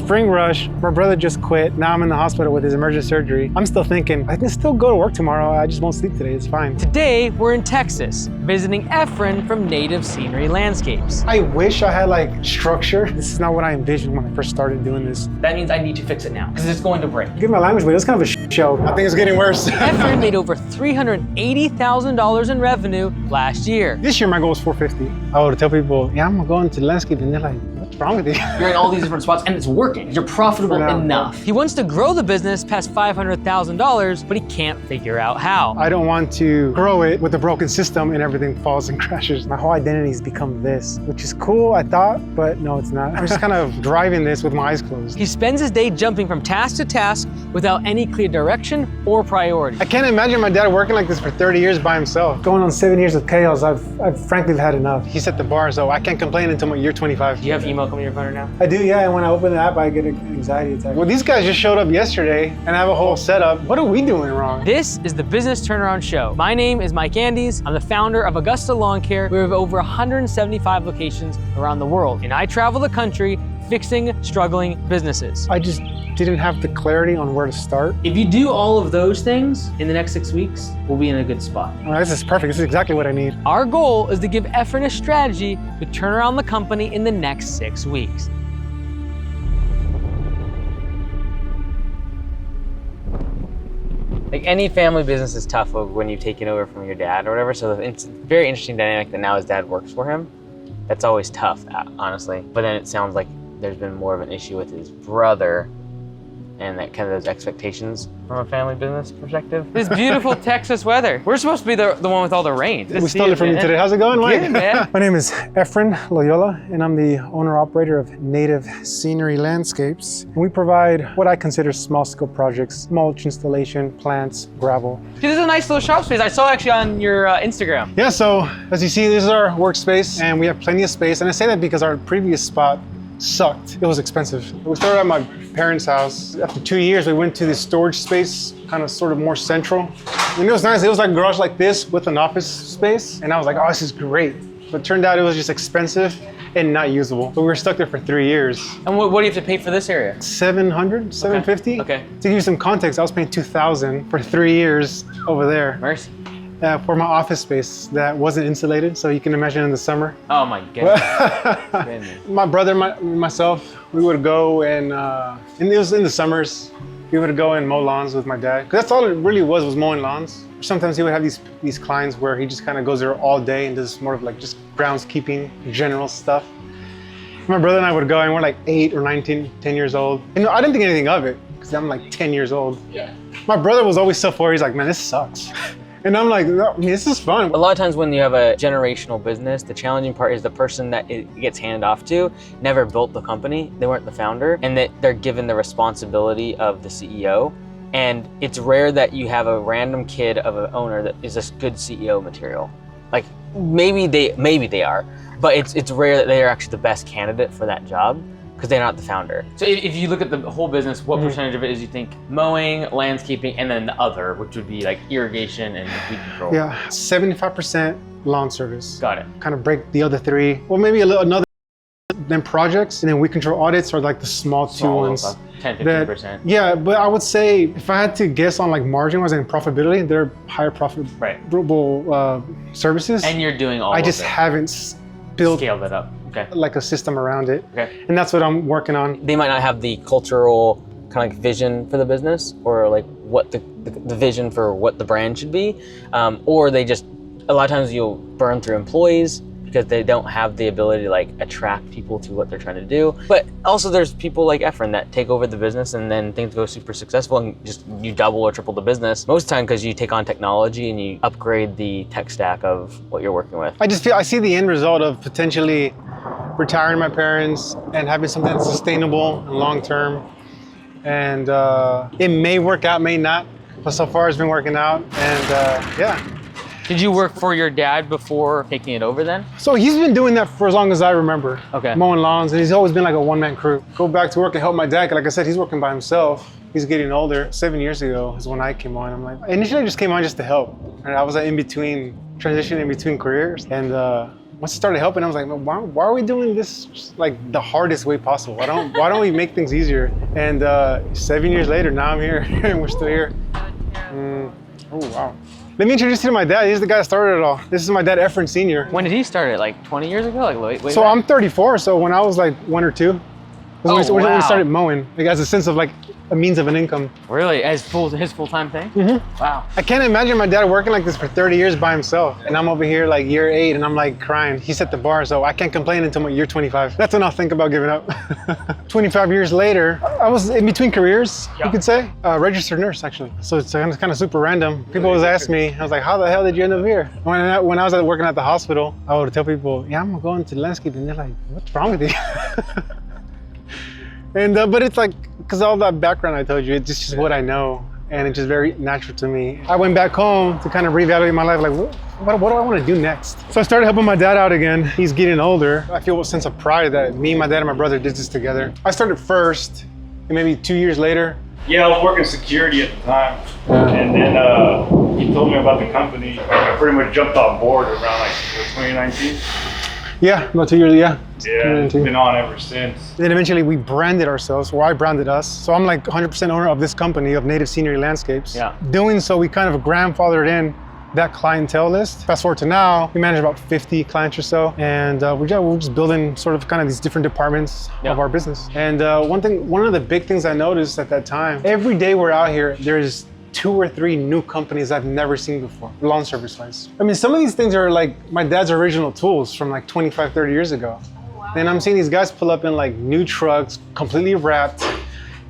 spring rush. My brother just quit. Now I'm in the hospital with his emergent surgery. I'm still thinking, I can still go to work tomorrow. I just won't sleep today, it's fine. Today, we're in Texas, visiting Efren from Native Scenery Landscapes. I wish I had like structure. This is not what I envisioned when I first started doing this. That means I need to fix it now, because it's going to break. Give my language, but it was kind of a shit show. I think it's getting worse. Efren made over $380,000 in revenue last year. This year my goal was 450. I would tell people, yeah, I'm gonna go into landscape, and they're like, what's wrong with you? You're in all these different spots and it's working. You're profitable enough. He wants to grow the business past $500,000, but he can't figure out how. I don't want to grow it with a broken system and everything falls and crashes. My whole identity has become this, which is cool, I thought, but no, it's not. I'm just kind of driving this with my eyes closed. He spends his day jumping from task to task without any clear direction or priority. I can't imagine my dad working like this for 30 years by himself. Going on 7 years of chaos, I've frankly had enough. He set the bar, so I can't complain until my year 25. Do you have email coming to your phone now? I do, yeah, and when I open the app, I get an anxiety attack. Well, these guys just showed up yesterday and I have a whole setup. What are we doing wrong? This is the Business Turnaround Show. My name is Mike Andes. I'm the founder of Augusta Lawn Care. We have over 175 locations around the world, and I travel the country fixing struggling businesses. I just didn't have the clarity on where to start. If you do all of those things in the next 6 weeks, we'll be in a good spot. Well, this is perfect. This is exactly what I need. Our goal is to give Efren a strategy to turn around the company in the next 6 weeks. Like any family business is tough when you've taken over from your dad or whatever, so it's a very interesting dynamic that now his dad works for him. That's always tough, honestly. But then it sounds like there's been more of an issue with his brother and that kind of those expectations from a family business perspective. This beautiful Texas weather. We're supposed to be the one with all the rain. We stole it from you today. How's it going, Mike? Good, man. My name is Efren Loyola, and I'm the owner-operator of Native Scenery Landscapes. And we provide what I consider small-scale projects, mulch installation, plants, gravel. Dude, this is a nice little shop space. I saw actually on your Instagram. Yeah, so as you see, this is our workspace, and we have plenty of space. And I say that because our previous spot sucked. It was expensive. We started at my parents' house. After 2 years, we went to this storage space, kind of sort of more central. And it was nice. It was like a garage like this with an office space. And I was like, oh, this is great. But it turned out it was just expensive and not usable. So we were stuck there for 3 years. And what do you have to pay for this area? $700, $750. Okay. To give you some context, I was paying $2,000 for 3 years over there. Mercy. For my office space that wasn't insulated, so you can imagine in the summer. Oh my goodness. My brother, myself, we would go and it was in the summers, we would go and mow lawns with my dad. Because that's all it really was mowing lawns. Sometimes he would have these clients where he just kind of goes there all day and does more of like just groundskeeping, general stuff. My brother and I would go and we're like 8 or 10 years old. And I didn't think anything of it because I'm like 10 years old. Yeah. My brother was always so far, he's like, man, this sucks. And I'm like, no, I mean, this is fun. A lot of times when you have a generational business, the challenging part is the person that it gets handed off to never built the company, they weren't the founder, and that they're given the responsibility of the CEO. And it's rare that you have a random kid of an owner that is a good CEO material. Like maybe they are, but it's rare that they are actually the best candidate for that job, because they're not the founder. So if you look at the whole business, what percentage of it is you think mowing, landscaping, and then the other, which would be like irrigation and weed control? Yeah, 75% lawn service. Got it. Kind of break the other 3, well maybe another, then projects, and then weed control audits are like the small 2 ones. 10-15%. Yeah, but I would say if I had to guess on like margin-wise and profitability, they're higher profitable services. And you're doing all of it. I just haven't built scaled it up. Okay. Like a system around it. Okay. And that's what I'm working on. They might not have the cultural kind of like vision for the business, or like what the vision for what the brand should be. Or they just, a lot of times you'll burn through employees because they don't have the ability to like attract people to what they're trying to do. But also there's people like Efren that take over the business and then things go super successful and just you double or triple the business. Most of the time because you take on technology and you upgrade the tech stack of what you're working with. I see the end result of potentially retiring my parents and having something that's sustainable and long-term. And it may work out, may not, but so far it's been working out, and yeah. Did you work for your dad before taking it over then? So he's been doing that for as long as I remember. Okay. Mowing lawns, and he's always been like a one-man crew. Go back to work and help my dad, like I said, he's working by himself. He's getting older. 7 years ago is when I came on. I'm like, initially I just came on just to help. And I was in between, transitioning between careers. And once I started helping, I was like, why are we doing this like the hardest way possible? Why don't we make things easier? And 7 years later, now I'm here and we're still here. Oh, wow. Let me introduce you to my dad. He's the guy that started it all. This is my dad, Efren Sr. When did he start it? Like 20 years ago? Like way So back? I'm 34, so when I was like 1 or 2, was when we started mowing. Like as a sense of like a means of an income. Really? As his full-time thing? Mm-hmm. Wow. I can't imagine my dad working like this for 30 years by himself. And I'm over here like year 8 and I'm like crying. He set the bar, so I can't complain until my year 25. That's when I'll think about giving up. 25 years later, I was in between careers, you could say. Registered nurse, actually. So it's kind of super random. People always ask me, I was like, how the hell did you end up here? When I was working at the hospital, I would tell people, yeah, I'm going to landscaping. They're like, what's wrong with you? And but it's like, because all that background I told you, it's just what I know, and it's just very natural to me. I went back home to kind of reevaluate my life, like what do I want to do next? So I started helping my dad out again. He's getting older. I feel a sense of pride that me, my dad, and my brother did this together. I started first, and maybe 2 years later. Yeah, I was working security at the time, and then he told me about the company. I pretty much jumped on board around like 2019. Yeah, about 2 years, yeah. Yeah, it's been on ever since. Then eventually we branded ourselves, or I branded us. So I'm like 100% owner of this company of Native Scenery Landscapes. Yeah. Doing so, we kind of grandfathered in that clientele list. Fast forward to now, we manage about 50 clients or so. And we're just building sort of kind of these different departments of our business. And one of the big things I noticed at that time, every day we're out here, there's 2 or 3 new companies I've never seen before, lawn service wise. I mean, some of these things are like my dad's original tools from like 25, 30 years ago. Then I'm seeing these guys pull up in like new trucks, completely wrapped,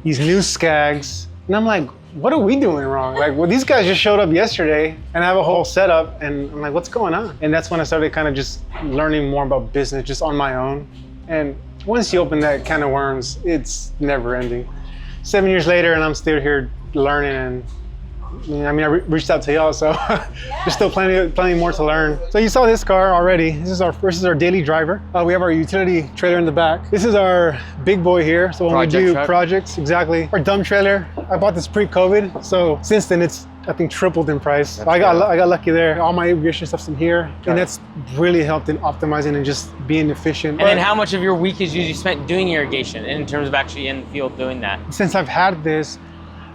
these new Skags. And I'm like, what are we doing wrong? Like, well, these guys just showed up yesterday and I have a whole setup, and I'm like, what's going on? And that's when I started kind of just learning more about business just on my own. And once you open that can of worms, it's never ending. 7 years later and I'm still here learning, and I mean, I reached out to y'all, so there's still plenty more to learn. So you saw this car already. This is our daily driver. We have our utility trailer in the back. This is our big boy here. So when we do projects, exactly. Our dump trailer. I bought this pre-COVID, so since then it's I think tripled in price. I got lucky there. All my irrigation stuff's in here, and that's really helped in optimizing and just being efficient. And then how much of your week is usually spent doing irrigation in terms of actually in the field doing that? Since I've had this,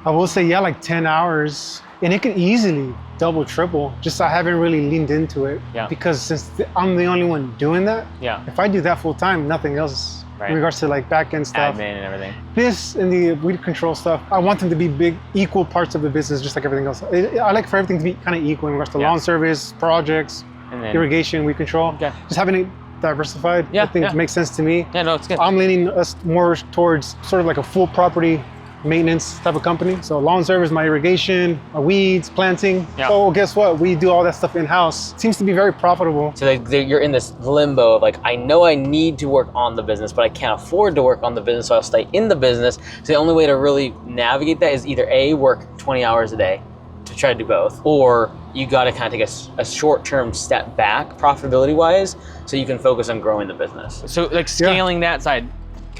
I will say, yeah, like 10 hours, and it could easily double, triple. Just I haven't really leaned into it because since I'm the only one doing that, if I do that full time, nothing else in regards to like back end stuff, admin and everything. This and the weed control stuff, I want them to be big, equal parts of the business, just like everything else. I like for everything to be kind of equal in regards to lawn service, projects, and then irrigation, weed control. Just having it diversified, I think makes sense to me. Yeah, no, it's good. I'm leaning us more towards sort of like a full property maintenance type of company. So lawn service, my irrigation, my weeds, planting. So guess what? We do all that stuff in-house. Seems to be very profitable. So you're in this limbo of like, I know I need to work on the business, but I can't afford to work on the business, so I'll stay in the business. So the only way to really navigate that is either A, work 20 hours a day to try to do both, or you got to kind of take a short-term step back profitability-wise so you can focus on growing the business. So like scaling that side,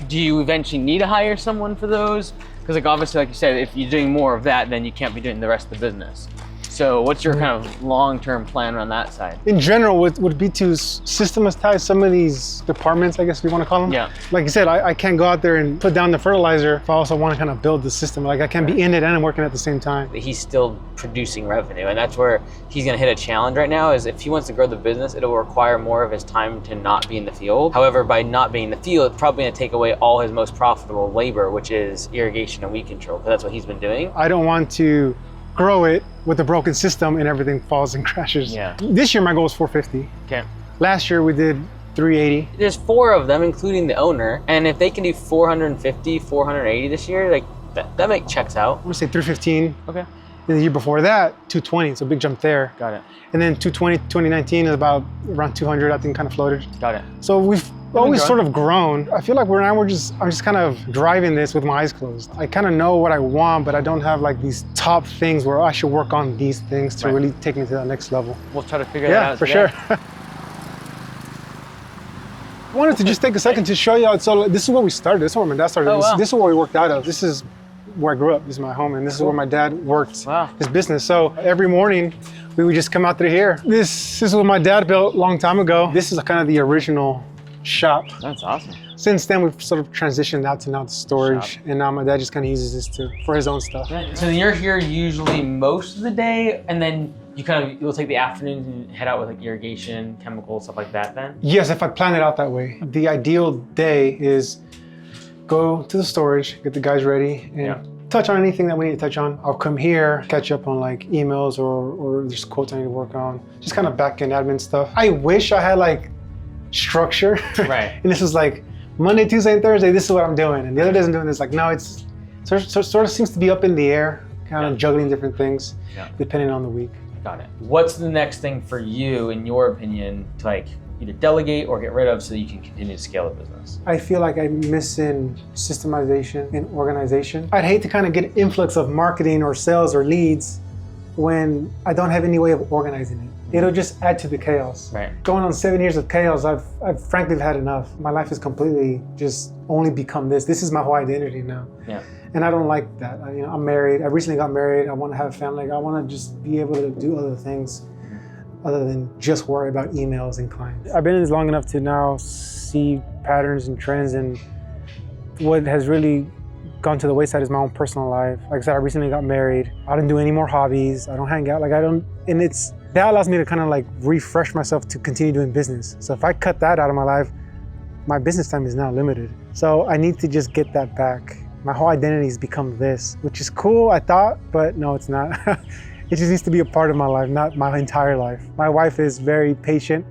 do you eventually need to hire someone for those? Because like obviously, like you said, if you're doing more of that, then you can't be doing the rest of the business. So what's your kind of long-term plan on that side? In general, would be to systematize some of these departments, I guess we want to call them. Yeah. Like you said, I can't go out there and put down the fertilizer if I also want to kind of build the system. Like I can't be in it and working at the same time. He's still producing revenue, and that's where he's going to hit a challenge right now. Is if he wants to grow the business, it'll require more of his time to not be in the field. However, by not being in the field, it's probably going to take away all his most profitable labor, which is irrigation and weed control, because that's what he's been doing. I don't want to grow it with a broken system and everything falls and crashes. Yeah. This year my goal was 450. Okay. Last year we did 380. There's 4 of them, including the owner, and if they can do 450, 480 this year, like that checks out. I'm gonna say 315. Okay. And the year before that, 220. It's a big jump there. Got it. And then 220, 2019 is about around 200. I think kind of floated. Got it. So we've always sort of grown. I feel like I'm just kind of driving this with my eyes closed. I kind of know what I want, but I don't have like these top things where I should work on these things to really take me to that next level. We'll try to figure that out. Yeah, for sure. I wanted to just take a second to show you. So this is where we started. This is where my dad started. Oh, wow. This is where we worked out of. This is where I grew up. This is my home, and this is where my dad worked his business. So every morning, we would just come out through here. This is what my dad built a long time ago. This is kind of the original shop. That's awesome. Since then, we've sort of transitioned out to now the storage, and now my dad just kind of uses this for his own stuff. So you're here usually most of the day, and then you'll take the afternoons and head out with like irrigation, chemicals, stuff like that then? Yes, if I plan it out that way. The ideal day is go to the storage, get the guys ready, and touch on anything that we need to touch on. I'll come here, catch up on like emails or just quotes I need to work on, just kind of back-end admin stuff. I wish I had like structure. Right. And this was like Monday, Tuesday, and Thursday, this is what I'm doing. And the other days I'm doing this, like, no, it's sort of seems to be up in the air, kind of juggling different things depending on the week. Got it. What's the next thing for you, in your opinion, to like either delegate or get rid of so that you can continue to scale the business? I feel like I'm missing systemization and organization. I'd hate to kind of get influx of marketing or sales or leads when I don't have any way of organizing it. It'll just add to the chaos. Right. Going on 7 years of chaos, I've frankly had enough. My life has completely just only become this. This is my whole identity now. Yeah. And I don't like that. I'm married. I recently got married. I want to have a family. I want to just be able to do other things other than just worry about emails and clients. I've been in this long enough to now see patterns and trends, and what has really gone to the wayside is my own personal life. Like I said, I recently got married. I don't do any more hobbies. I don't hang out. That allows me to kind of like refresh myself to continue doing business. So if I cut that out of my life, my business time is now limited. So I need to just get that back. My whole identity has become this, which is cool, I thought, but no, it's not. It just needs to be a part of my life, not my entire life. My wife is very patient,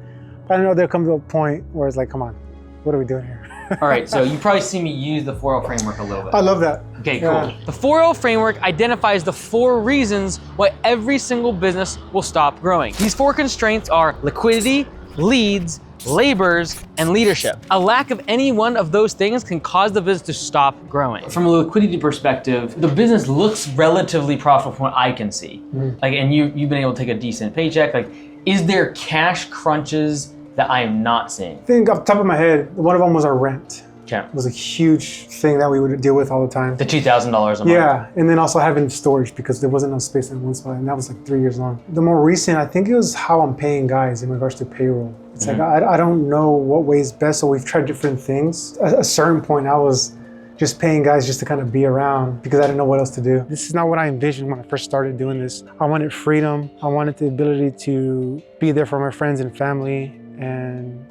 but I know there'll come to a point where it's like, come on, what are we doing here? All right, so you probably see me use the 4L framework a little bit. I love that. Okay, cool. The 4L framework identifies the 4 reasons why every single business will stop growing. These 4 constraints are liquidity, leads, labors, and leadership. A lack of any one of those things can cause the business to stop growing. From a liquidity perspective, the business looks relatively profitable from what I can see. Like, and you've been able to take a decent paycheck. Like, is there cash crunches that I am not seeing? I think off the top of my head, one of them was our rent. Okay. It was a huge thing that we would deal with all the time. The $2,000 a month. Yeah, and then also having storage because there wasn't enough space in one spot, and that was like 3 years long. The more recent, I think it was how I'm paying guys in regards to payroll. It's like, I don't know what way is best, so we've tried different things. At a certain point, I was just paying guys just to kind of be around because I didn't know what else to do. This is not what I envisioned when I first started doing this. I wanted freedom. I wanted the ability to be there for my friends and family, and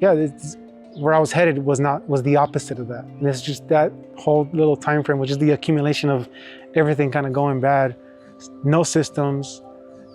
yeah, where I was headed was the opposite of that. And it's just that whole little time frame, which is the accumulation of everything kind of going bad. No systems,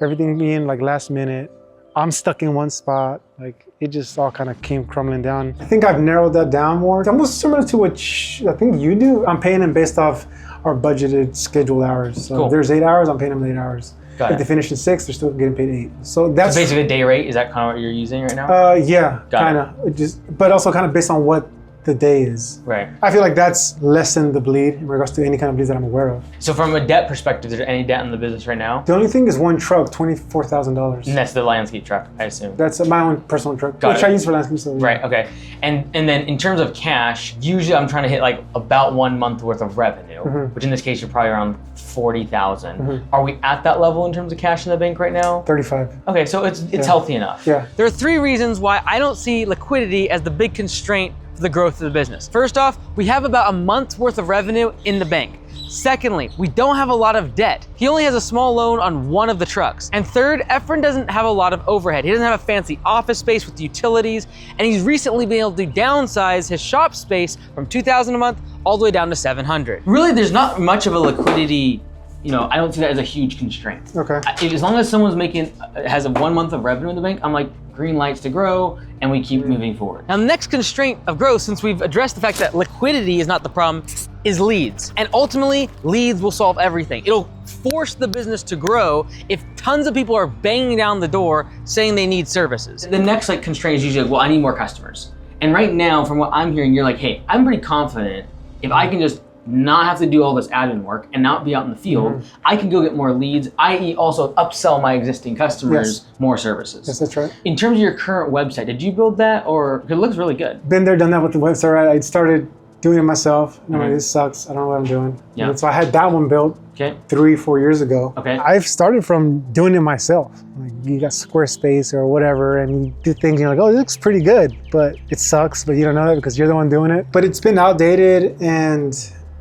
everything being like last minute. I'm stuck in one spot. Like it just all kind of came crumbling down. I think I've narrowed that down more. It's almost similar to what I think you do. I'm paying them based off our budgeted scheduled hours. So if there's 8 hours, I'm paying them 8 hours. If they finish in 6, they're still getting paid 8. So that's basically a day rate. Is that kind of what you're using right now? Yeah, kind of. But also kind of based on what the day is. Right. I feel like that's lessened the bleed in regards to any kind of bleeds that I'm aware of. So from a debt perspective, is there any debt in the business right now? The only thing is one truck, $24,000. And that's the landscape truck, I assume. That's my own personal truck. Got which I use for landscape. So right, okay. And then in terms of cash, usually I'm trying to hit like about 1 month worth of revenue, which in this case, you're probably around 40,000. Are we at that level in terms of cash in the bank right now? 35. Okay, so it's healthy enough. Yeah. There are 3 reasons why I don't see liquidity as the big constraint for the growth of the business. First off, we have about a month's worth of revenue in the bank. Secondly, we don't have a lot of debt. He only has a small loan on one of the trucks. And third, Efren doesn't have a lot of overhead. He doesn't have a fancy office space with utilities, and he's recently been able to downsize his shop space from $2,000 a month all the way down to $700. Really, there's not much of a liquidity, I don't see that as a huge constraint. Okay. As long as someone's has a 1 month of revenue in the bank, I'm like, green lights to grow, and we keep moving forward. Now, the next constraint of growth, since we've addressed the fact that liquidity is not the problem, is leads. And ultimately, leads will solve everything. It'll force the business to grow if tons of people are banging down the door saying they need services. The next constraint is usually, well, I need more customers. And right now, from what I'm hearing, you're like, hey, I'm pretty confident if I can just not have to do all this admin work and not be out in the field, I can go get more leads, i.e. also upsell my existing customers more services. Yes, that's right. In terms of your current website, did you build that, or, because it looks really good? Been there, done that with the website. I started doing it myself. And I'm like, this sucks. I don't know what I'm doing. Yeah. And so I had that one built Okay. 3-4 years ago. Okay. I've started from doing it myself. Like you got Squarespace or whatever, and you do things, and you're like, oh, it looks pretty good, but it sucks, but you don't know that because you're the one doing it. But it's been outdated, and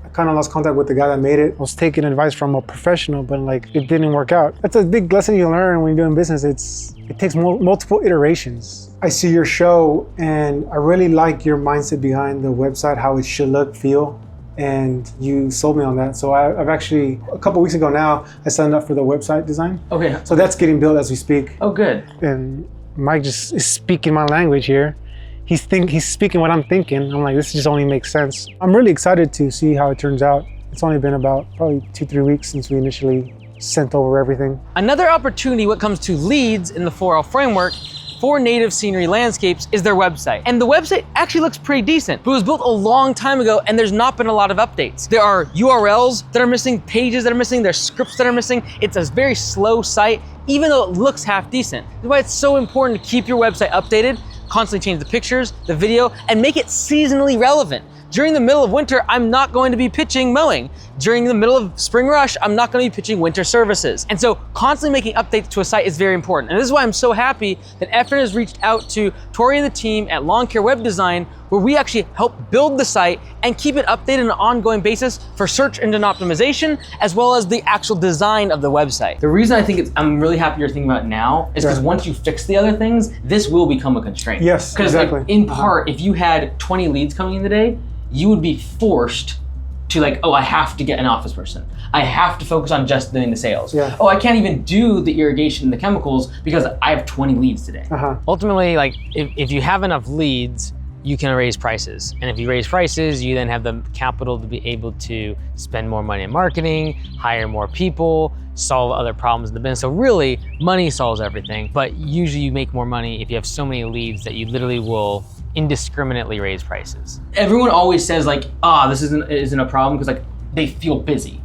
I kind of lost contact with the guy that made it. I was taking advice from a professional, but like it didn't work out. That's a big lesson you learn when you're doing business. It takes multiple iterations. I see your show, and I really like your mindset behind the website, how it should look, feel. And you sold me on that. So I've actually, a couple weeks ago now, I signed up for the website design. Okay. So that's getting built as we speak. Oh, good. And Mike just is speaking my language here. He's speaking what I'm thinking. I'm like, this just only makes sense. I'm really excited to see how it turns out. It's only been about probably 2-3 weeks since we initially sent over everything. Another opportunity when it comes to leads in the 4L framework for native scenery landscapes is their website. And the website actually looks pretty decent, but it was built a long time ago and there's not been a lot of updates. There are URLs that are missing, pages that are missing, there's scripts that are missing. It's a very slow site, even though it looks half decent. That's why it's so important to keep your website updated, constantly change the pictures, the video, and make it seasonally relevant. During the middle of winter, I'm not going to be pitching mowing. During the middle of spring rush, I'm not going to be pitching winter services. And so constantly making updates to a site is very important. And this is why I'm so happy that Efren has reached out to Tori and the team at Lawn Care Web Design, where we actually help build the site and keep it updated on an ongoing basis for search engine optimization, as well as the actual design of the website. The reason I think I'm really happy you're thinking about it now is because once you fix the other things, this will become a constraint. Yes, exactly. Like, in part, if you had 20 leads coming in today, you would be forced to like, oh, I have to get an office person. I have to focus on just doing the sales. Yeah. Oh, I can't even do the irrigation and the chemicals because I have 20 leads today. Ultimately, like if you have enough leads, you can raise prices. And if you raise prices, you then have the capital to be able to spend more money in marketing, hire more people, solve other problems in the business. So really, money solves everything, but usually you make more money if you have so many leads that you literally will indiscriminately raise prices. Everyone always says like, this isn't a problem because like they feel busy.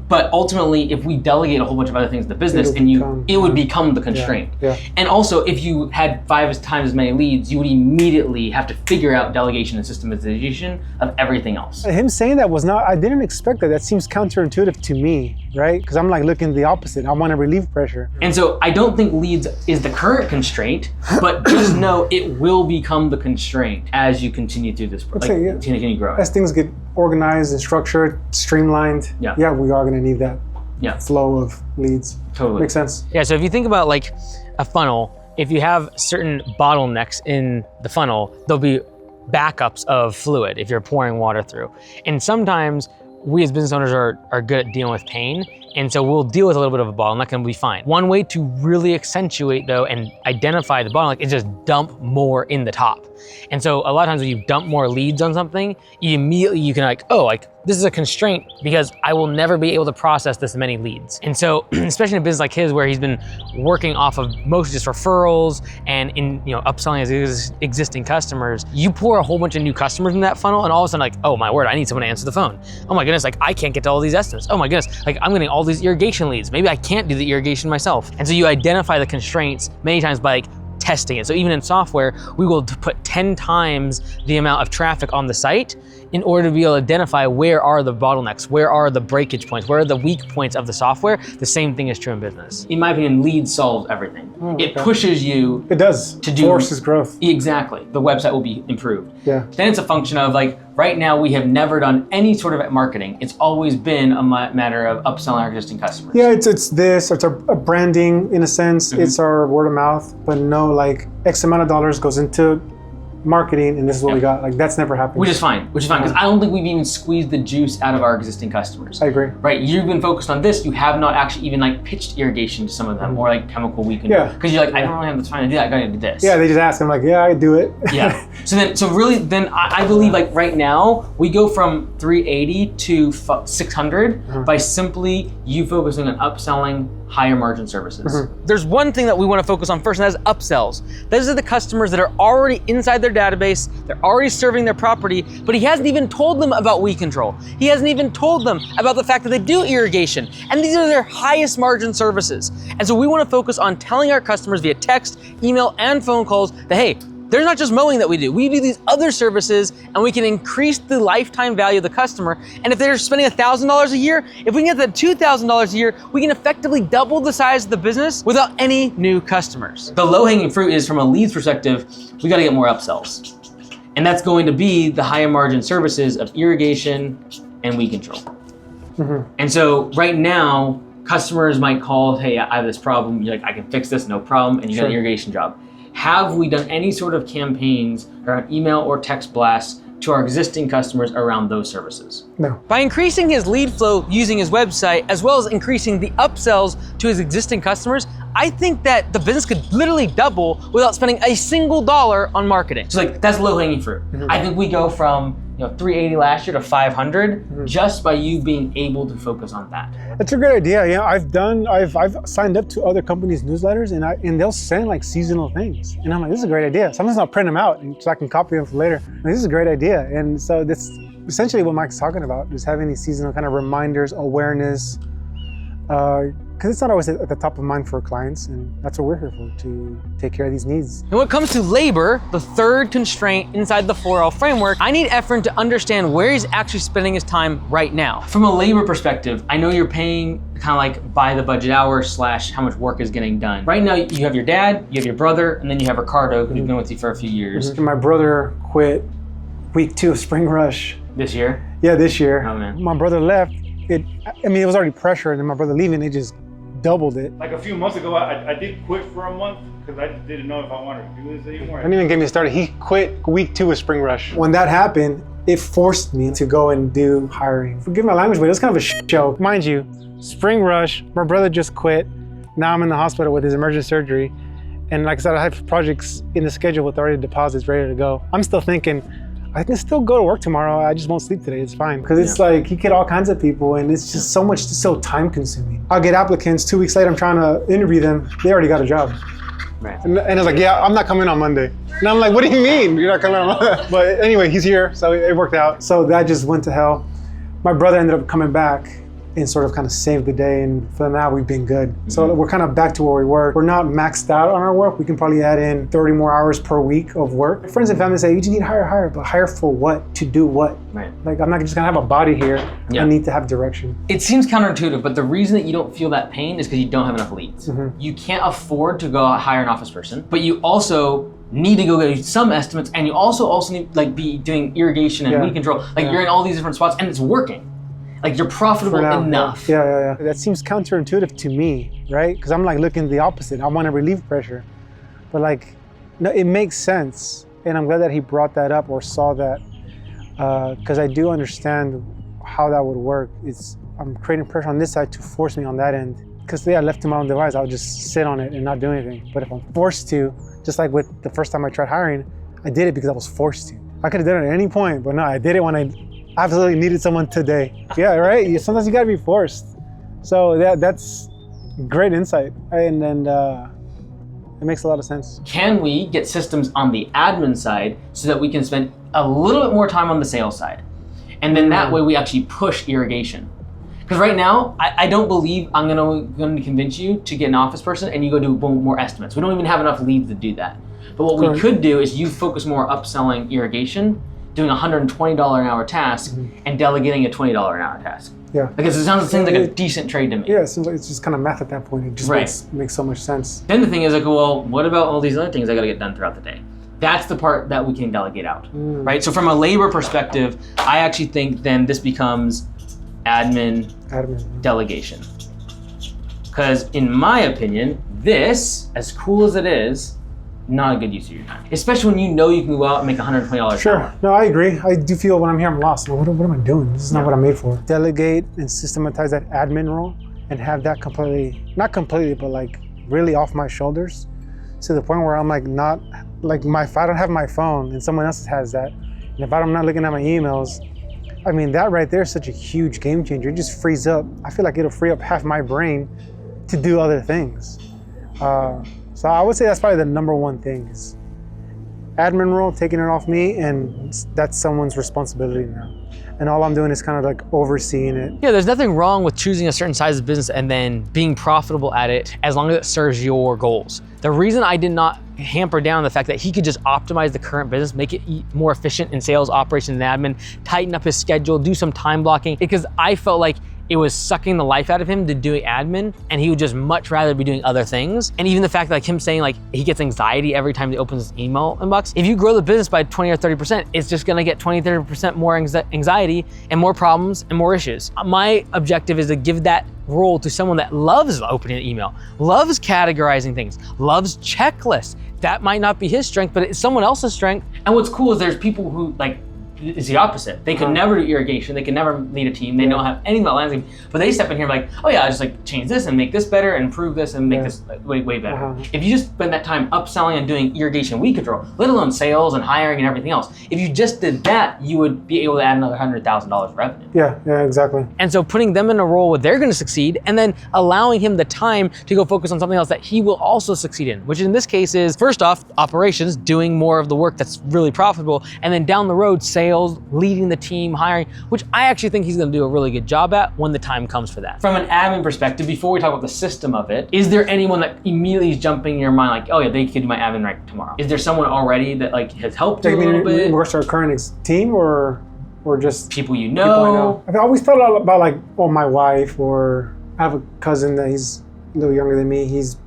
But ultimately, if we delegate a whole bunch of other things in the business, it would become the constraint. And also, if you had 5 times as many leads, you would immediately have to figure out delegation and systematization of everything else. Him saying that was not, I didn't expect that. That seems counterintuitive to me, right? Because I'm like looking the opposite. I want to relieve pressure. And so I don't think leads is the current constraint, but just know it will become the constraint as you continue through this, continue growing. As things get organized and structured, streamlined, we are going to need that flow of leads. Totally. Makes sense. Yeah, so if you think about like a funnel, if you have certain bottlenecks in the funnel, there'll be backups of fluid if you're pouring water through. And sometimes we as business owners are good at dealing with pain. And so we'll deal with a little bit of a bottleneck and we'll be fine. One way to really accentuate though and identify the bottleneck is just dump more in the top. And so a lot of times when you dump more leads on something, you can like, oh, like this is a constraint because I will never be able to process this many leads. And so, especially in a business like his where he's been working off of mostly just referrals and upselling his existing customers, you pour a whole bunch of new customers in that funnel and all of a sudden like, oh my word, I need someone to answer the phone. Oh my goodness, like I can't get to all these estimates. Oh my goodness, like I'm getting all these irrigation leads. Maybe I can't do the irrigation myself. And so you identify the constraints many times by like testing it. So even in software, we will put 10 times the amount of traffic on the site in order to be able to identify where are the bottlenecks, where are the breakage points, where are the weak points of the software. The same thing is true in business. In my opinion, lead solves everything. It pushes you. It does. To do forces growth. Exactly. The website will be improved. Yeah. Then it's a function of like, right now we have never done any sort of marketing. It's always been a matter of upselling our existing customers. Yeah, it's our branding in a sense. It's our word of mouth, but no like X amount of dollars goes into marketing and this is what we got. Like that's never happened. Which is fine because I don't think we've even squeezed the juice out of our existing customers. I agree. Right, you've been focused on this. You have not actually even like pitched irrigation to some of them or like chemical weekend. Because you're like, I don't really have the time to do that. I gotta do this. Yeah, they just ask. I'm like, yeah, I do it. So really, I believe like right now we go from 380 to 600 by simply you focusing on upselling higher margin services. There's one thing that we want to focus on first, and that is upsells. Those are the customers that are already inside their database, they're already serving their property, but he hasn't even told them about weed control. He hasn't even told them about the fact that they do irrigation. And these are their highest margin services. And so we want to focus on telling our customers via text, email, and phone calls that, hey, there's not just mowing that we do these other services, and we can increase the lifetime value of the customer. And if they're spending $1,000 a year, if we can get that $2,000 a year, we can effectively double the size of the business without any new customers. The low-hanging fruit is, from a leads perspective, we gotta get more upsells. And that's going to be the higher margin services of irrigation and weed control. And so right now, customers might call, hey, I have this problem. You're like, I can fix this, no problem. And you got an irrigation job. Have we done any sort of campaigns around email or text blasts to our existing customers around those services? No. By increasing his lead flow using his website, as well as increasing the upsells to his existing customers, I think that the business could literally double without spending a single dollar on marketing. So like, that's low-hanging fruit. I think we go from 380 last year to 500 just by you being able to focus on that. That's a great idea. Yeah, I've signed up to other companies' newsletters, and they'll send like seasonal things, and I'm like, this is a great idea. Sometimes I'll print them out so I can copy them for later. Like, this is a great idea, and so that's essentially what Mike's talking about, is having these seasonal kind of reminders, awareness, because it's not always at the top of mind for clients, and that's what we're here for, to take care of these needs. And when it comes to labor, the third constraint inside the 4L framework, I need Efren to understand where he's actually spending his time right now. From a labor perspective, I know you're paying kind of like by the budget hour / how much work is getting done. Right now, you have your dad, you have your brother, and then you have Ricardo, who's been with you for a few years. My brother quit week 2 of Spring Rush. This year? Yeah, this year. Oh, man. My brother left. It was already pressure, and then my brother leaving, it just doubled it. Like a few months ago, I did quit for a month because I just didn't know if I wanted to do this anymore. Don't even get me started. He quit week 2 of Spring Rush. When that happened, it forced me to go and do hiring. Forgive my language, but it was kind of a shit show. Mind you, Spring Rush, my brother just quit. Now I'm in the hospital with his emergent surgery. And like I said, I have projects in the schedule with already deposits ready to go. I'm still thinking, I can still go to work tomorrow. I just won't sleep today. It's fine. Because it's like, he get all kinds of people, and it's just so time consuming. I'll get applicants 2 weeks later, I'm trying to interview them. They already got a job. Right. And I was like, yeah, I'm not coming on Monday. And I'm like, what do you mean you're not coming on Monday? But anyway, he's here, so it worked out. So that just went to hell. My brother ended up coming back and sort of kind of saved the day, and for now we've been good. So we're kind of back to where we were. We're not maxed out on our work. We can probably add in 30 more hours per week of work. Friends and family say, you just need to hire, but hire for what? To do what? Right. Like, I'm not just gonna have a body here. I need to have direction. It seems counterintuitive, but the reason that you don't feel that pain is because you don't have enough leads. You can't afford to go hire an office person, but you also need to go get some estimates, and you also need like be doing irrigation and weed control. Like you're in all these different spots, and it's working. Like, you're profitable enough. Yeah. That seems counterintuitive to me, right? Because I'm like looking at the opposite. I want to relieve pressure. But like, no, it makes sense. And I'm glad that he brought that up or saw that, because I do understand how that would work. I'm creating pressure on this side to force me on that end. Because left to my own device, I'll just sit on it and not do anything. But if I'm forced to, just like with the first time I tried hiring, I did it because I was forced to. I could have done it at any point, but no, I did it when I absolutely needed someone today. Yeah, right? Sometimes you gotta be forced. So that's great insight. And it makes a lot of sense. Can we get systems on the admin side so that we can spend a little bit more time on the sales side? And then that way we actually push irrigation. Because right now, I don't believe I'm going to convince you to get an office person and you go do more estimates. We don't even have enough leads to do that. But what we could do is you focus more upselling irrigation, doing a $120 an hour task, and delegating a $20 an hour task. Yeah. Because it sounds like a decent trade to me. Yeah, it seems like it's just kind of math at that point. It just makes so much sense. Then the thing is like, well, what about all these other things I got to get done throughout the day? That's the part that we can delegate out, right? So from a labor perspective, I actually think then this becomes admin. Delegation. Because in my opinion, this, as cool as it is, not a good use of your time. Especially when you know you can go out and make $120 an hour. Sure, no, I agree. I do feel when I'm here, I'm lost. What am I doing? This is not what I'm made for. Delegate and systematize that admin role and have that not completely, but like really off my shoulders to the point where I'm like not, like if I don't have my phone and someone else has that, and if I'm not looking at my emails, I mean, that right there is such a huge game changer. It just frees up, I feel like it'll free up half my brain to do other things. So I would say that's probably the number one thing is admin role, taking it off me, and that's someone's responsibility now. and all I'm doing is kind of like overseeing it. Yeah, there's nothing wrong with choosing a certain size of business and then being profitable at it as long as it serves your goals. The reason I did not hamper down the fact that he could just optimize the current business, make it more efficient in sales, operations, and admin, tighten up his schedule, do some time blocking, because I felt like it was sucking the life out of him to do admin, and he would just much rather be doing other things. And even the fact that like him saying like he gets anxiety every time he opens his email inbox, if you grow the business by 20 or 30%, it's just gonna get 20, 30% more anxiety and more problems and more issues. My objective is to give that role to someone that loves opening an email, loves categorizing things, loves checklists. That might not be his strength, but it's someone else's strength. And what's cool is there's people who like, it's the opposite. They could never do irrigation. They could never lead a team. They don't have anything about landscape, but they step in here like, oh yeah, I just like change this and make this better and improve this and make this way, way better. If you just spend that time upselling and doing irrigation weed control, let alone sales and hiring and everything else, if you just did that, you would be able to add another $100,000 revenue. Yeah, exactly. And so putting them in a role where they're gonna succeed and then allowing him the time to go focus on something else that he will also succeed in, which in this case is, first off, operations, doing more of the work that's really profitable, and then down the road, sales, leading the team, hiring, which I actually think he's gonna do a really good job at when the time comes for that. From an admin perspective, before we talk about the system of it, is there anyone that immediately is jumping in your mind like, oh yeah, they could do my admin right tomorrow? Is there someone already that like has helped you a little bit? What's our current team or just people you know? People I know. I've always thought about like, my wife, or I have a cousin that he's a little younger than me. He's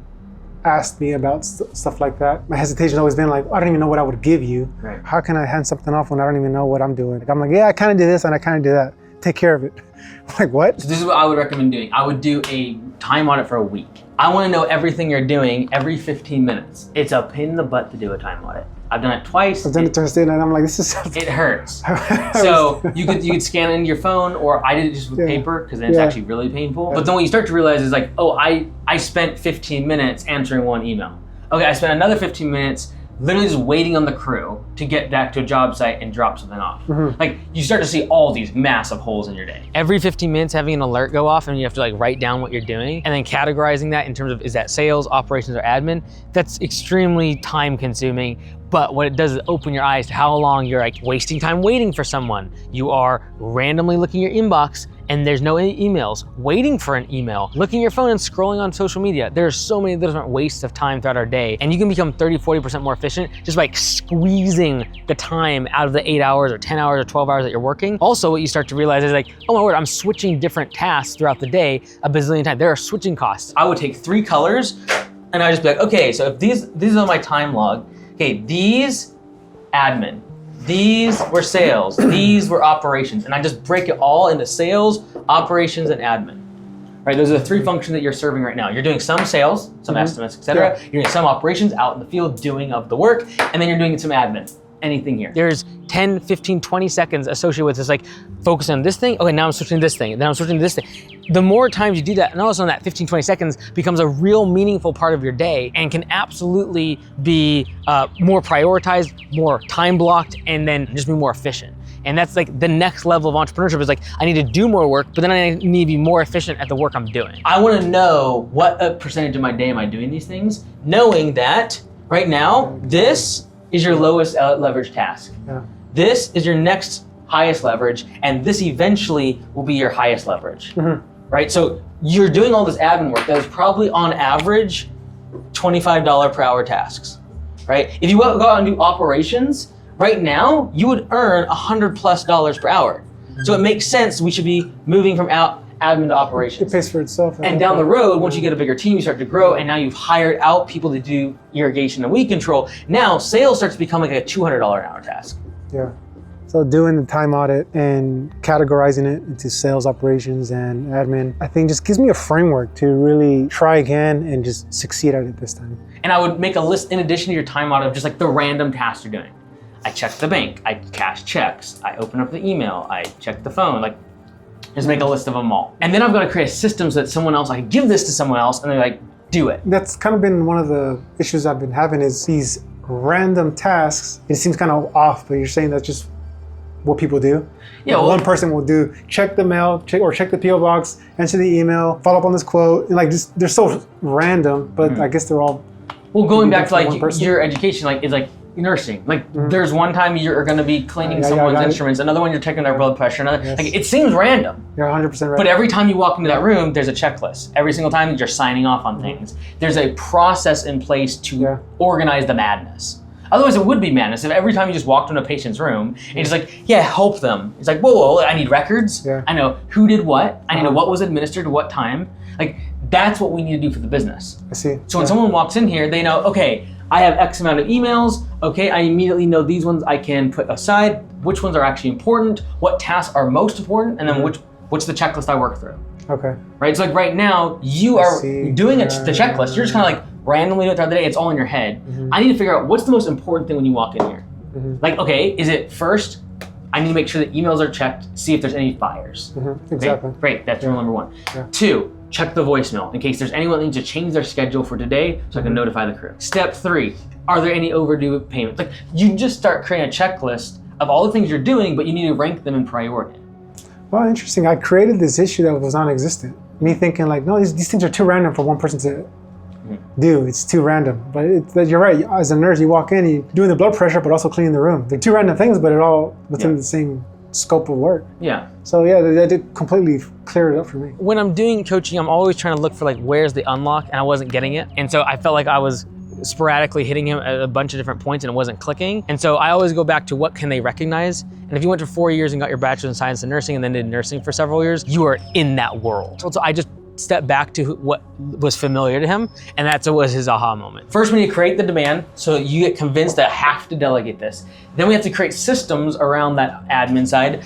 asked me about stuff like that. My hesitation's always been like, I don't even know what I would give you. Right. How can I hand something off when I don't even know what I'm doing? Like, I'm like, yeah, I kind of do this and I kind of do that. Take care of it. I'm like, what? So this is what I would recommend doing. I would do a time audit for a week. I want to know everything you're doing every 15 minutes. It's a pain in the butt to do a time audit. I've done it twice. I've done it twice, and I'm like, this is it hurts. So you could scan it into your phone, or I did it just with paper because then it's actually really painful. But then what you start to realize is like, oh, I spent 15 minutes answering one email. Okay, I spent another 15 minutes literally just waiting on the crew to get back to a job site and drop something off. Like you start to see all these massive holes in your day. Every 15 minutes having an alert go off and you have to like write down what you're doing and then categorizing that in terms of, is that sales, operations, or admin? That's extremely time consuming. But what it does is open your eyes to how long you're like wasting time waiting for someone. You are randomly looking at your inbox and there's no emails, waiting for an email, looking at your phone and scrolling on social media. There's so many different wastes of time throughout our day. And you can become 30, 40% more efficient just by squeezing the time out of the 8 hours or 10 hours or 12 hours that you're working. Also, what you start to realize is like, oh my word, I'm switching different tasks throughout the day a bazillion times. There are switching costs. I would take 3 colors and I'd just be like, okay, so if these are my time log, okay, these admin, these were sales, these were operations, and I just break it all into sales, operations, and admin. Right, those are the 3 functions that you're serving right now. You're doing some sales, some estimates, etc. You're doing some operations out in the field doing of the work, and then you're doing some admin. Anything here. There's 10, 15, 20 seconds associated with this, like focus on this thing. Okay, now I'm switching to this thing. Then I'm switching to this thing. The more times you do that, and all of a sudden that 15, 20 seconds becomes a real meaningful part of your day and can absolutely be more prioritized, more time blocked, and then just be more efficient. And that's like the next level of entrepreneurship is like, I need to do more work, but then I need to be more efficient at the work I'm doing. I wanna know what percentage of my day am I doing these things, knowing that right now, this is your lowest leverage task. This is your next highest leverage, and this eventually will be your highest leverage, right? So you're doing all this admin work that is probably on average $25 per hour tasks, right? If you go out and do operations, right now, you would earn $100+ per hour. So it makes sense we should be moving from admin to operations. It pays for itself. And down the road, once you get a bigger team, you start to grow, and now you've hired out people to do irrigation and weed control. Now sales starts to become like a $200 an hour task. Yeah. So doing the time audit and categorizing it into sales, operations, and admin, I think just gives me a framework to really try again and just succeed at it this time. And I would make a list in addition to your time audit of just like the random tasks you're doing. I check the bank, I cash checks, I open up the email, I check the phone, like just make a list of them all. And then I've got to create systems that someone else, I can give this to someone else and they're like, do it. That's kind of been one of the issues I've been having is these random tasks. It seems kind of off, but you're saying that's just what people do. Yeah, well, one person will do, check the mail, check the PO box, answer the email, follow up on this quote. And like they're so random, but I guess they're all. Well, going back to like your education, like it's like nursing. Like there's one time you're going to be cleaning someone's instruments, another one you're checking their blood pressure, another. Like it seems random. You're 100% right. But every time you walk into that room, there's a checklist. Every single time you're signing off on things. There's a process in place to organize the madness. Otherwise, it would be madness if every time you just walked into a patient's room and it's like, yeah, help them. It's like, whoa, I need records. Yeah. I know who did what. I need to know what was administered at what time. Like that's what we need to do for the business. I see. So when someone walks in here, they know, okay, I have X amount of emails. Okay, I immediately know these ones I can put aside. Which ones are actually important? What tasks are most important? And then what's the checklist I work through? Okay. Right. So like right now, you are doing the checklist. You're just kind of like randomly do it throughout the day. It's all in your head. I need to figure out what's the most important thing when you walk in here. Like, okay, is it first? I need to make sure that emails are checked. See if there's any fires. Exactly. Okay? Great. That's rule number 1. 2. Check the voicemail in case there's anyone that needs to change their schedule for today so I can notify the crew. Step 3, are there any overdue payments? Like you just start creating a checklist of all the things you're doing, but you need to rank them in priority. Well, interesting. I created this issue that was non-existent. Me thinking like, no, these things are too random for one person to do. It's too random. But you're right. As a nurse, you walk in, you're doing the blood pressure, but also cleaning the room. They're two random things, but it all within the same scope of work. Yeah. So yeah, that did completely clear it up for me. When I'm doing coaching, I'm always trying to look for like, where's the unlock? And I wasn't getting it. And so I felt like I was sporadically hitting him at a bunch of different points and it wasn't clicking. And so I always go back to what can they recognize? And if you went to 4 years and got your bachelor's in science and nursing and then did nursing for several years, you are in that world. So I just stepped back to what was familiar to him, and that was his aha moment. First, we need to create the demand so you get convinced that I have to delegate this. Then we have to create systems around that admin side,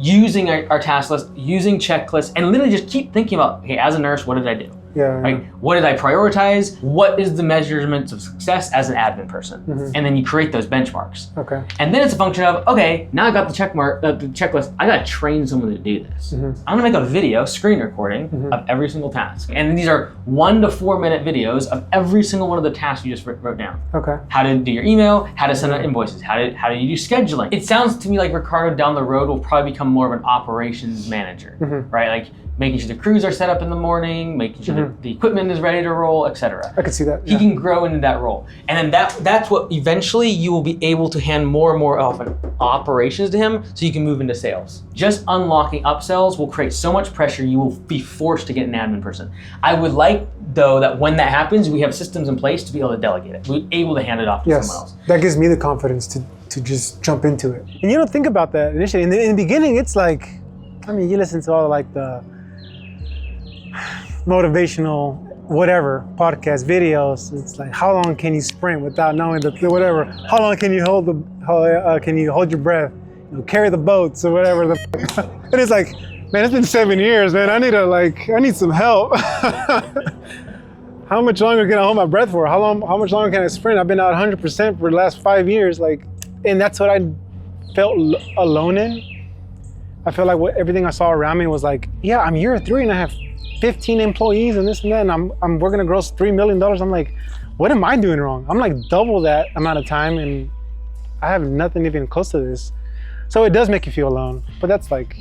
using our task list, using checklists, and literally just keep thinking about, okay, as a nurse, what did I do? Right? What did I prioritize? What is the measurements of success as an admin person? And then you create those benchmarks. Okay. And then it's a function of, okay, now I got the checklist. I got to train someone to do this. I'm gonna make a video, screen recording of every single task. And these are 1 to 4 minute videos of every single one of the tasks you just wrote down. Okay. How to do your email, how to send out invoices, how do you do scheduling. It sounds to me like Ricardo down the road will probably become more of an operations manager, right? Like making sure the crews are set up in the morning, making sure that the equipment is ready to roll, etc. I could see that. He can grow into that role. And then that's what eventually you will be able to hand more and more of operations to him so you can move into sales. Just unlocking upsells will create so much pressure you will be forced to get an admin person. I would like though that when that happens, we have systems in place to be able to delegate it. We're able to hand it off to someone else. That gives me the confidence to just jump into it. And you don't think about that initially. In the beginning, it's like, I mean, you listen to all like the motivational whatever podcast videos. It's like, how long can you sprint without knowing the whatever? How long can you hold your breath? Carry the boats or whatever. And it's like, man, it's been 7 years, man. I need some help. How much longer can I hold my breath for? How much longer can I sprint? I've been out 100% for the last 5 years. And that's what I felt alone in. I felt like everything I saw around me was like, yeah, I'm year 3 and I have 15 employees and this and that, and we're gonna gross $3 million. I'm like, what am I doing wrong? I'm like double that amount of time and I have nothing even close to this. So it does make you feel alone, but that's like,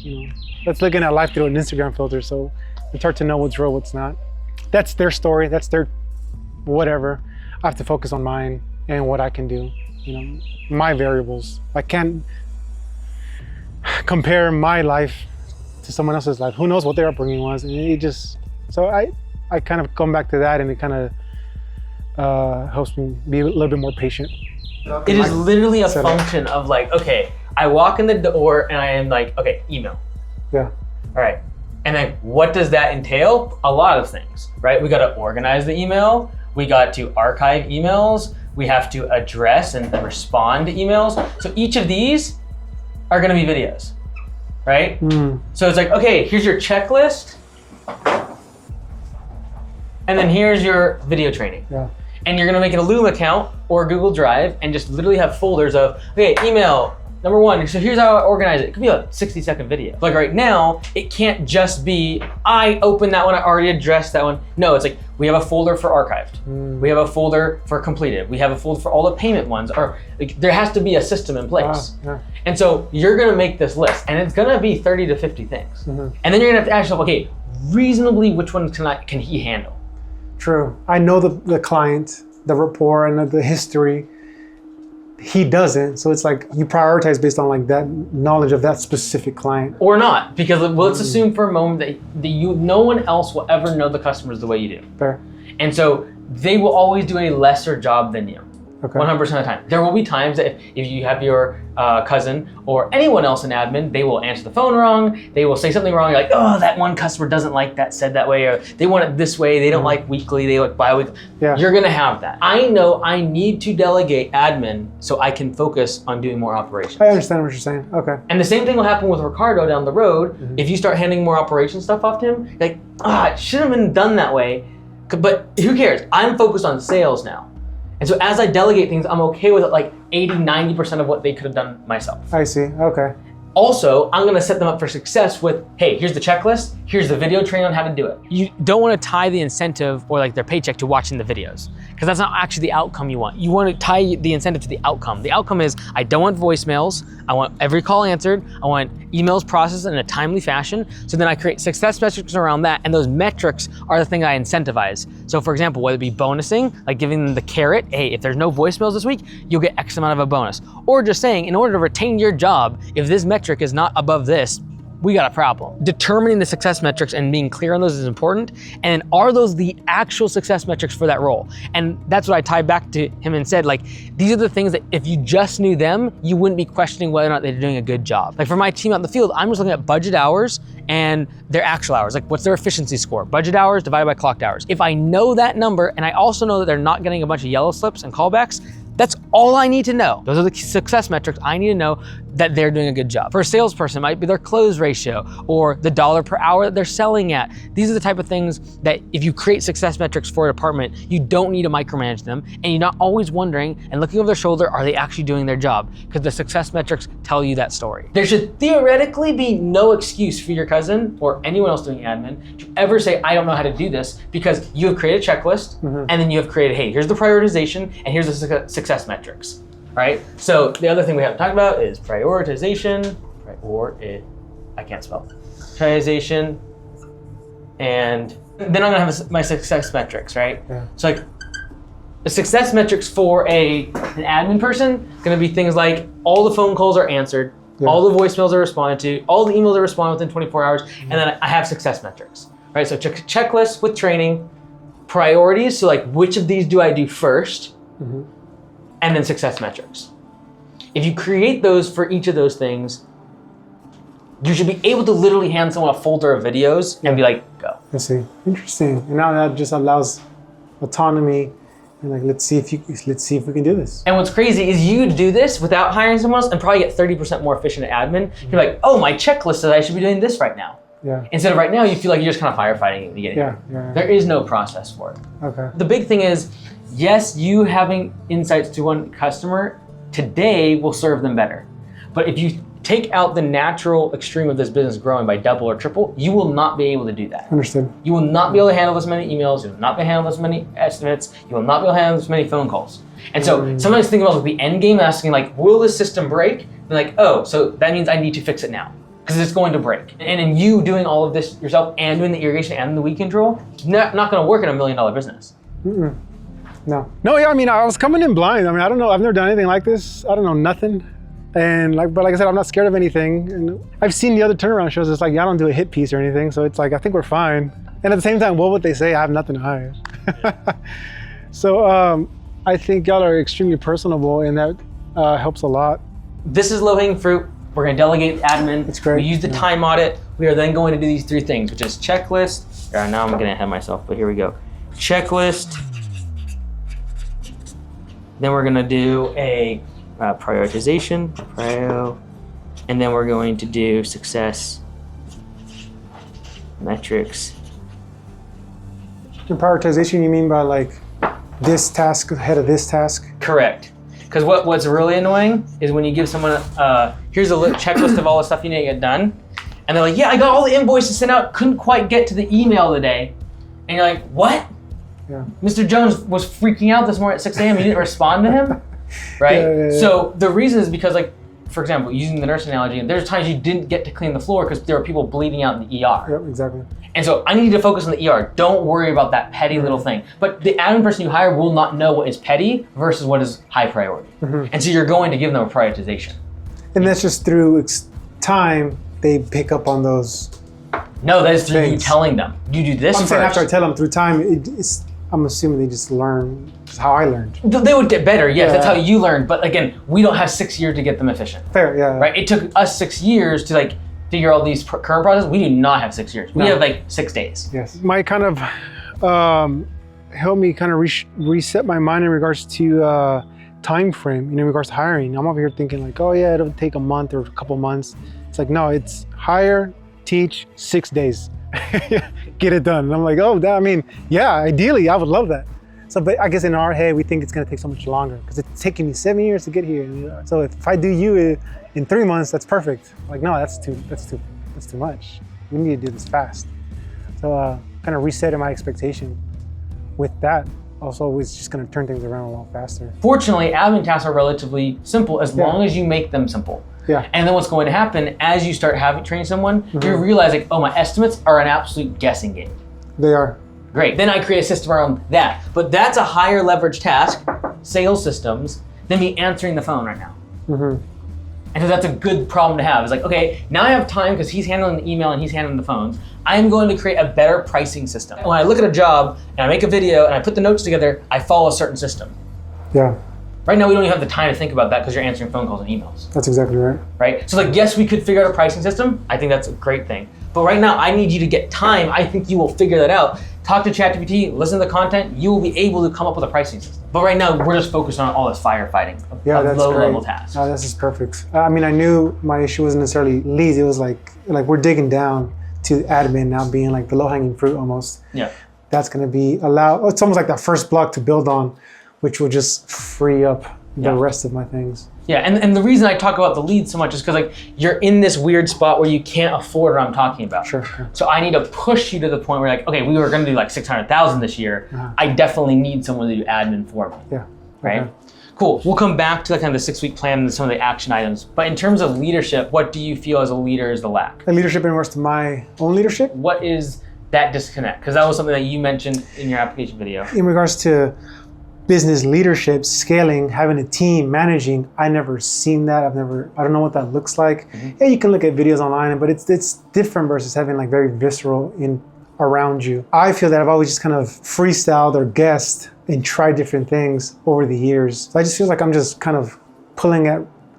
that's looking at life through an Instagram filter. So it's hard to know what's real, what's not. That's their story, that's their whatever. I have to focus on mine and what I can do, my variables. I can't compare my life to someone else's life. Who knows what their upbringing was? And so I kind of come back to that, and it kind of helps me be a little bit more patient. It is literally a function of like, okay, I walk in the door and I am like, okay, email. Yeah. All right. And then what does that entail? A lot of things, right? We got to organize the email. We got to archive emails. We have to address and respond to emails. So each of these are going to be videos. Right? So it's like, okay, here's your checklist. And then here's your video training. Yeah. And you're gonna make it a Loom account or Google Drive and just literally have folders of, okay, email, number 1. So here's how I organize it. It could be a 60-second video. Like right now, it can't just be, I opened that one, I already addressed that one. No, it's like, we have a folder for archived. We have a folder for completed. We have a folder for all the payment ones. Or like, there has to be a system in place. Yeah. And so you're gonna make this list and it's gonna be 30 to 50 things. And then you're gonna have to ask yourself, okay, reasonably, which one can he handle? True. I know the client, the rapport, and the history. he doesn't. So it's like you prioritize based on like that knowledge of that specific client. Or not, because let's assume for a moment that no one else will ever know the customers the way you do. Fair. And so they will always do a lesser job than you. Okay. 100% of the time. There will be times that if you have your cousin or anyone else in admin, they will answer the phone wrong, they will say something wrong, you're like, oh, that one customer doesn't like that said that way, or they want it this way, they don't like weekly, they like bi-weekly. Yeah. You're gonna have that. I know I need to delegate admin so I can focus on doing more operations. I understand what you're saying. Okay. And the same thing will happen with Ricardo down the road. If you start handing more operation stuff off to him, you're like, it should have been done that way, but who cares? I'm focused on sales now. And so as I delegate things, I'm okay with it, like 80, 90% of what they could have done myself. I see. Okay. Also, I'm gonna set them up for success with, hey, here's the checklist, here's the video training on how to do it. You don't wanna tie the incentive or like their paycheck to watching the videos, because that's not actually the outcome you want. You wanna tie the incentive to the outcome. The outcome is, I don't want voicemails, I want every call answered, I want emails processed in a timely fashion, so then I create success metrics around that, and those metrics are the thing I incentivize. So for example, whether it be bonusing, like giving them the carrot, hey, if there's no voicemails this week, you'll get X amount of a bonus. Or just saying, in order to retain your job, if this metric is not above this, we got a problem. Determining the success metrics and being clear on those is important. And are those the actual success metrics for that role? And that's what I tied back to him and said, like, these are the things that if you just knew them, you wouldn't be questioning whether or not they're doing a good job. Like for my team out in the field, I'm just looking at budget hours and their actual hours. Like what's their efficiency score? Budget hours divided by clocked hours. If I know that number and I also know that they're not getting a bunch of yellow slips and callbacks, that's all I need to know. Those are the success metrics I need to know that they're doing a good job. For a salesperson, it might be their close ratio or the dollar per hour that they're selling at. These are the type of things that if you create success metrics for a department, you don't need to micromanage them, and you're not always wondering and looking over their shoulder, are they actually doing their job? Because the success metrics tell you that story. There should theoretically be no excuse for your cousin or anyone else doing admin to ever say, I don't know how to do this, because you have created a checklist and then you have created, hey, here's the prioritization and here's the success metrics. Right? So the other thing we haven't talked about is prioritization, I can't spell. Prioritization, and then I'm gonna have my success metrics, right? Yeah. So like, the success metrics for an admin person gonna be things like all the phone calls are answered, all the voicemails are responded to, all the emails are responded within 24 hours, and then I have success metrics, right? So checklist with training, priorities, so like which of these do I do first? And then success metrics. If you create those for each of those things, you should be able to literally hand someone a folder of videos and be like, go. I see. Interesting. And now that just allows autonomy and like, let's see if we can do this. And what's crazy is you do this without hiring someone else and probably get 30% more efficient at admin. You're like, oh, my checklist says I should be doing this right now. Yeah. Instead of right now, you feel like you're just kind of firefighting to get it. There is no process for it. Okay. The big thing is, yes, you having insights to one customer today will serve them better. But if you take out the natural extreme of this business growing by double or triple, you will not be able to do that. Understood. You will not be able to handle this many emails, you will not be able to handle this many estimates, you will not be able to handle this many phone calls. And so sometimes think about like the end game, asking like, will this system break? And like, oh, so that means I need to fix it now, because it's going to break. And in you doing all of this yourself and doing the irrigation and the weed control, it's not gonna work in $1 million business. No, yeah, I mean, I was coming in blind. I mean, I don't know, I've never done anything like this. I don't know nothing. And but like I said, I'm not scared of anything. And I've seen the other turnaround shows, it's like, I don't do a hit piece or anything. So it's like, I think we're fine. And at the same time, what would they say? I have nothing to hide. So I think y'all are extremely personable, and that helps a lot. This is low-hanging fruit. We're gonna delegate admin. That's great. We use the time audit. We are then going to do these 3 things, which is checklist. Now I'm getting ahead of myself, but here we go. Checklist. Then we're gonna do a prioritization, and then we're going to do success metrics. In prioritization, you mean by like this task ahead of this task? Correct. Because what's really annoying is when you give someone, here's a checklist of all the stuff you need to get done, and they're like, yeah, I got all the invoices sent out, couldn't quite get to the email today. And you're like, what? Yeah. Mr. Jones was freaking out this morning at 6 a.m. You didn't respond to him, right? Yeah. So the reason is because, like, for example, using the nurse analogy, there's times you didn't get to clean the floor because there were people bleeding out in the ER. Yep, exactly. And so I need to focus on the ER. Don't worry about that petty little thing. But the admin person you hire will not know what is petty versus what is high priority. And so you're going to give them a prioritization. And that's just through time, they pick up on those. No, that is through you things. telling them. You do this I'm first. saying after I tell them through time, I'm assuming they just learn. It's how I learned. They would get better, yes, Yeah. that's how you learned. But again, we don't have 6 years to get them efficient. Fair, yeah. Right? It took us 6 years to like figure all these current processes. We do not have 6 years. We No. have like 6 days. Yes. Might kind of help me kind of reset my mind in regards to time frame, in regards to hiring. I'm over here thinking like, oh yeah, it'll take a month or a couple months. It's like, no, it's hire, teach, 6 days. Get it done. And I'm like, oh, I mean, yeah, ideally, I would love that. So, but I guess in our head, we think it's gonna take so much longer because it's taking me 7 years to get here. So if I do you in 3 months, that's perfect. Like, no, that's too much. We need to do this fast. So kind of resetting my expectation with that also is just gonna turn things around a lot faster. Fortunately, admin tasks are relatively simple as long as you make them simple. Yeah. And then what's going to happen as you start training someone, you realize like, oh, my estimates are an absolute guessing game. They are. Great. Then I create a system around that. But that's a higher leverage task, sales systems, than me answering the phone right now. And so that's a good problem to have. It's like, okay, now I have time because he's handling the email and he's handling the phones. I'm going to create a better pricing system. When I look at a job and I make a video and I put the notes together, I follow a certain system. Yeah. Right now, we don't even have the time to think about that because you're answering phone calls and emails. That's exactly right. Right? So like, yes, we could figure out a pricing system. I think that's a great thing. But right now, I need you to get time. I think you will figure that out. Talk to ChatGPT, listen to the content, you will be able to come up with a pricing system. But right now, we're just focused on all this firefighting of That's low-level great. tasks. No, this is perfect. I mean, I knew my issue wasn't necessarily leads. It was like we're digging down to admin now being like the low-hanging fruit almost. Yeah. That's going to be it's almost like that first block to build on, which will just free up the rest of my things. Yeah, and the reason I talk about the leads so much is because like you're in this weird spot where you can't afford what I'm talking about. Sure. So I need to push you to the point where like, okay, we were going to do like 600,000 this year. I definitely need someone to do admin for me. Yeah. Right? Okay. Cool. We'll come back to the kind of the 6-week plan and some of the action items. But in terms of leadership, what do you feel as a leader is the lack? And leadership in regards to my own leadership? What is that disconnect? Because that was something that you mentioned in your application video. In regards to business leadership, scaling, having a team, managing, I never seen that. I don't know what that looks like. Yeah, you can look at videos online, but it's different versus having like very visceral around you. I feel that I've always just kind of freestyled or guessed and tried different things over the years. So I just feel like I'm just kind of pulling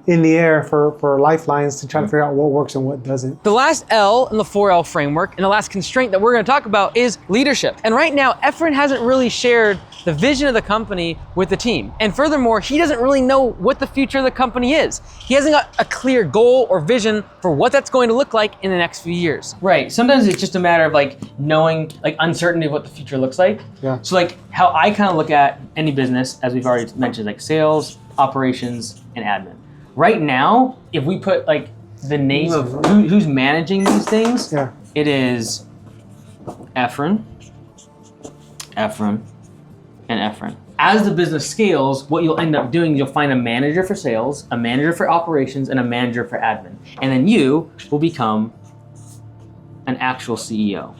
in the air for lifelines to try to figure out what works and what doesn't. The last L in the 4L framework and the last constraint that we're going to talk about is leadership. And right now, Efren hasn't really shared the vision of the company with the team. And furthermore, he doesn't really know what the future of the company is. He hasn't got a clear goal or vision for what that's going to look like in the next few years. Right. Sometimes it's just a matter of like knowing like uncertainty of what the future looks like. Yeah. So like how I kind of look at any business, as we've already mentioned, like sales, operations, and admin. Right now, if we put like the name of who's managing these things, it is Efren, and Efren. As the business scales, what you'll end up doing, you'll find a manager for sales, a manager for operations, and a manager for admin. And then you will become an actual CEO,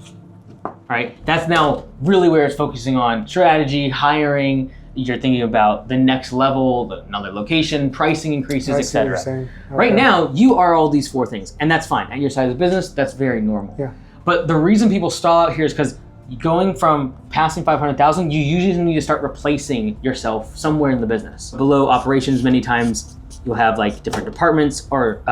right? That's now really where it's focusing on strategy, hiring. You're thinking about the next level, another location, pricing increases, etc. Okay. Right now, you are all these 4 things, and that's fine. At your size of business, that's very normal. Yeah. But the reason people stall out here is because going from passing 500,000, you usually need to start replacing yourself somewhere in the business. Below operations, many times you'll have like different departments or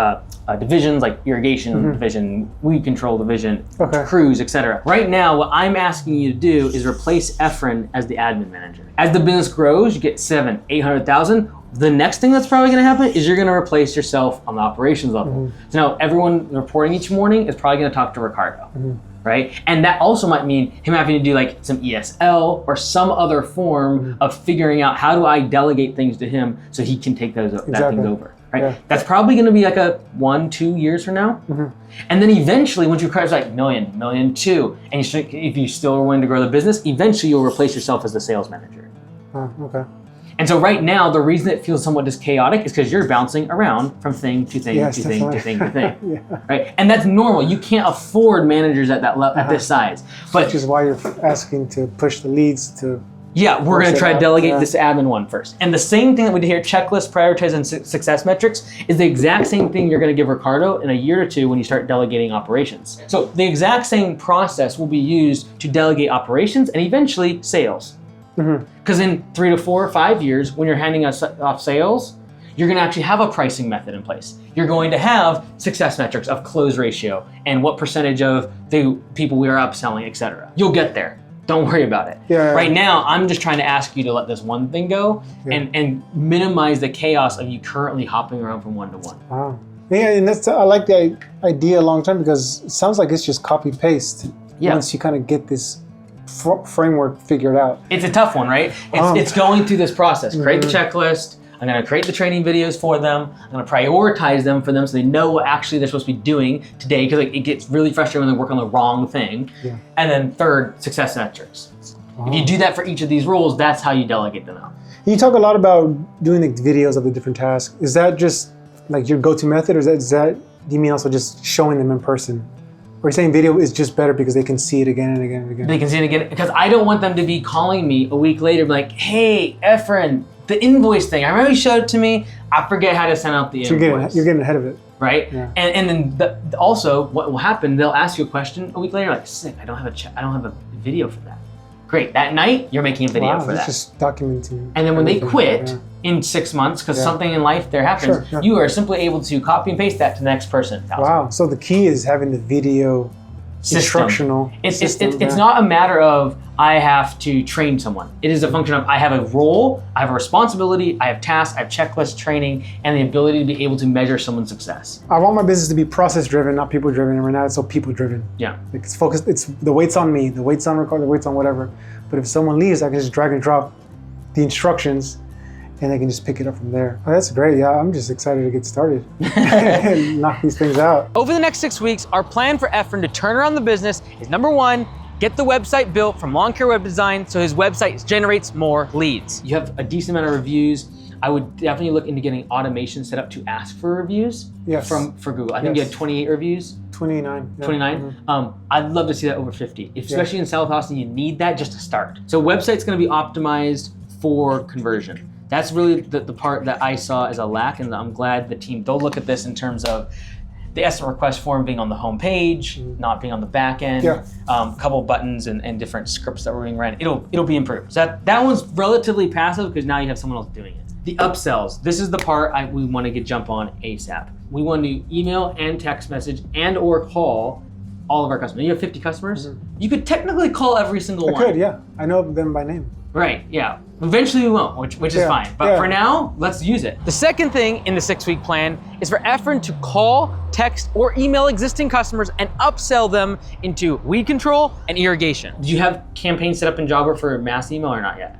divisions, like irrigation division, weed control division, crews, etc. Right now, what I'm asking you to do is replace Efren as the admin manager. As the business grows, you get 700,000, 800,000. The next thing that's probably going to happen is you're going to replace yourself on the operations level. So now everyone reporting each morning is probably going to talk to Ricardo. Right? And that also might mean him having to do like some ESL or some other form of figuring out how do I delegate things to him so he can take that thing over. Right? Yeah. That's probably going to be like a 1-2 years from now. And then eventually, once you cross like $1 million, $2 million, and if you still are willing to grow the business, eventually you'll replace yourself as the sales manager. Okay. And so right now, the reason it feels somewhat just chaotic is because you're bouncing around from thing to thing Yes, to thing to thing to thing, yeah. right? And that's normal. You can't afford managers at that level, at this size. But Which is why you're asking to push the leads to. yeah, we're going to try to delegate Yeah. this admin one first. And the same thing that we did here, checklist, prioritize, and success metrics, is the exact same thing you're going to give Ricardo in a year or two when you start delegating operations. So the exact same process will be used to delegate operations and eventually sales. Because in 3 to 4 or 5 years, when you're handing us off sales, you're going to actually have a pricing method in place. You're going to have success metrics of close ratio and what percentage of the people we are upselling, et cetera. You'll get there. Don't worry about it. Yeah. Right now, I'm just trying to ask you to let this one thing go and minimize the chaos of you currently hopping around from one to one. Wow. Yeah, and I like the idea long term because it sounds like it's just copy paste. Yeah. Once you kind of get this framework figured out. It's a tough one, right? It's going through this process. Create the checklist. I'm going to create the training videos for them. I'm going to prioritize them for them so they know what actually they're supposed to be doing today, because it gets really frustrating when they work on the wrong thing. Yeah. And then third, success metrics. If you do that for each of these roles, that's how you delegate them out. You talk a lot about doing the videos of the different tasks. Is that just like your go-to method, or is that do you mean also just showing them in person? Or are you saying video is just better because they can see it again and again and again? They can see it again, because I don't want them to be calling me a week later, be like, hey, Efren, the invoice thing, I remember you showed it to me, I forget how to send out the invoice. You're getting ahead of it. Right? Yeah. And then also, what will happen, they'll ask you a question a week later, like, sick, I don't have a video for that. Great, that night, you're making a video for that. Just documenting. And then when they everything. quit in 6 months, because something in life there happens, Sure. you are simply able to copy and paste that to the next person. Wow, so the key is having the video System. instructional system. It's not a matter of I have to train someone. It is a function of I have a role, I have a responsibility, I have tasks, I have checklist training, and the ability to be able to measure someone's success. I want my business to be process driven, not people driven. And right now it's so people driven. Yeah. Like it's focused. It's the weight's on me, the weight's on Ricardo, the weight's on whatever. But if someone leaves, I can just drag and drop the instructions, and they can just pick it up from there. Oh, that's great. Yeah, I'm just excited to get started and knock these things out. Over the next 6 weeks, our plan for Efren to turn around the business is number 1, get the website built from Lawn Care Web Design so his website generates more leads. You have a decent amount of reviews. I would definitely look into getting automation set up to ask for reviews for Google. I think you had 28 reviews. 29. Yeah. 29. I'd love to see that over 50. Especially in South Austin, you need that just to start. So website's going to be optimized for conversion. That's really the part that I saw as a lack, and I'm glad the team, they'll look at this in terms of the estimate request form being on the home page, not being on the back end, a couple buttons and different scripts that were being ran. It'll be improved. So that one's relatively passive because now you have someone else doing it. The upsells, this is the part we want to jump on ASAP. We want to email and text message and or call all of our customers. You have 50 customers. You could technically call every single one. I could, yeah. I know them by name. Right, yeah. Eventually we won't, which is fine. But for now, let's use it. The second thing in the 6-week plan is for Efren to call, text, or email existing customers and upsell them into weed control and irrigation. Do you have campaigns set up in Jobber for mass email or not yet?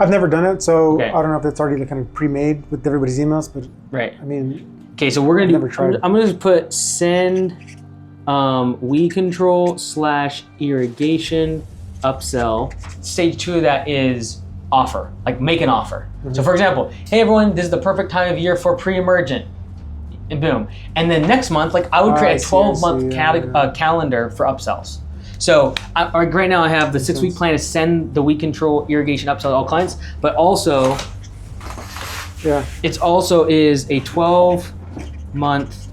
I've never done it, so I don't know if that's already kind of pre-made with everybody's emails, but right. I mean, okay, so we're gonna never tried it. I'm gonna put send weed control / irrigation upsell. Stage 2 of that is offer, like make an offer. So for example, hey everyone, this is the perfect time of year for pre-emergent, and boom. And then next month, like I would create a 12-month calendar for upsells. So right now I have the 6-week plan is send the weed control irrigation upsell to all clients, but also it's also is a 12-month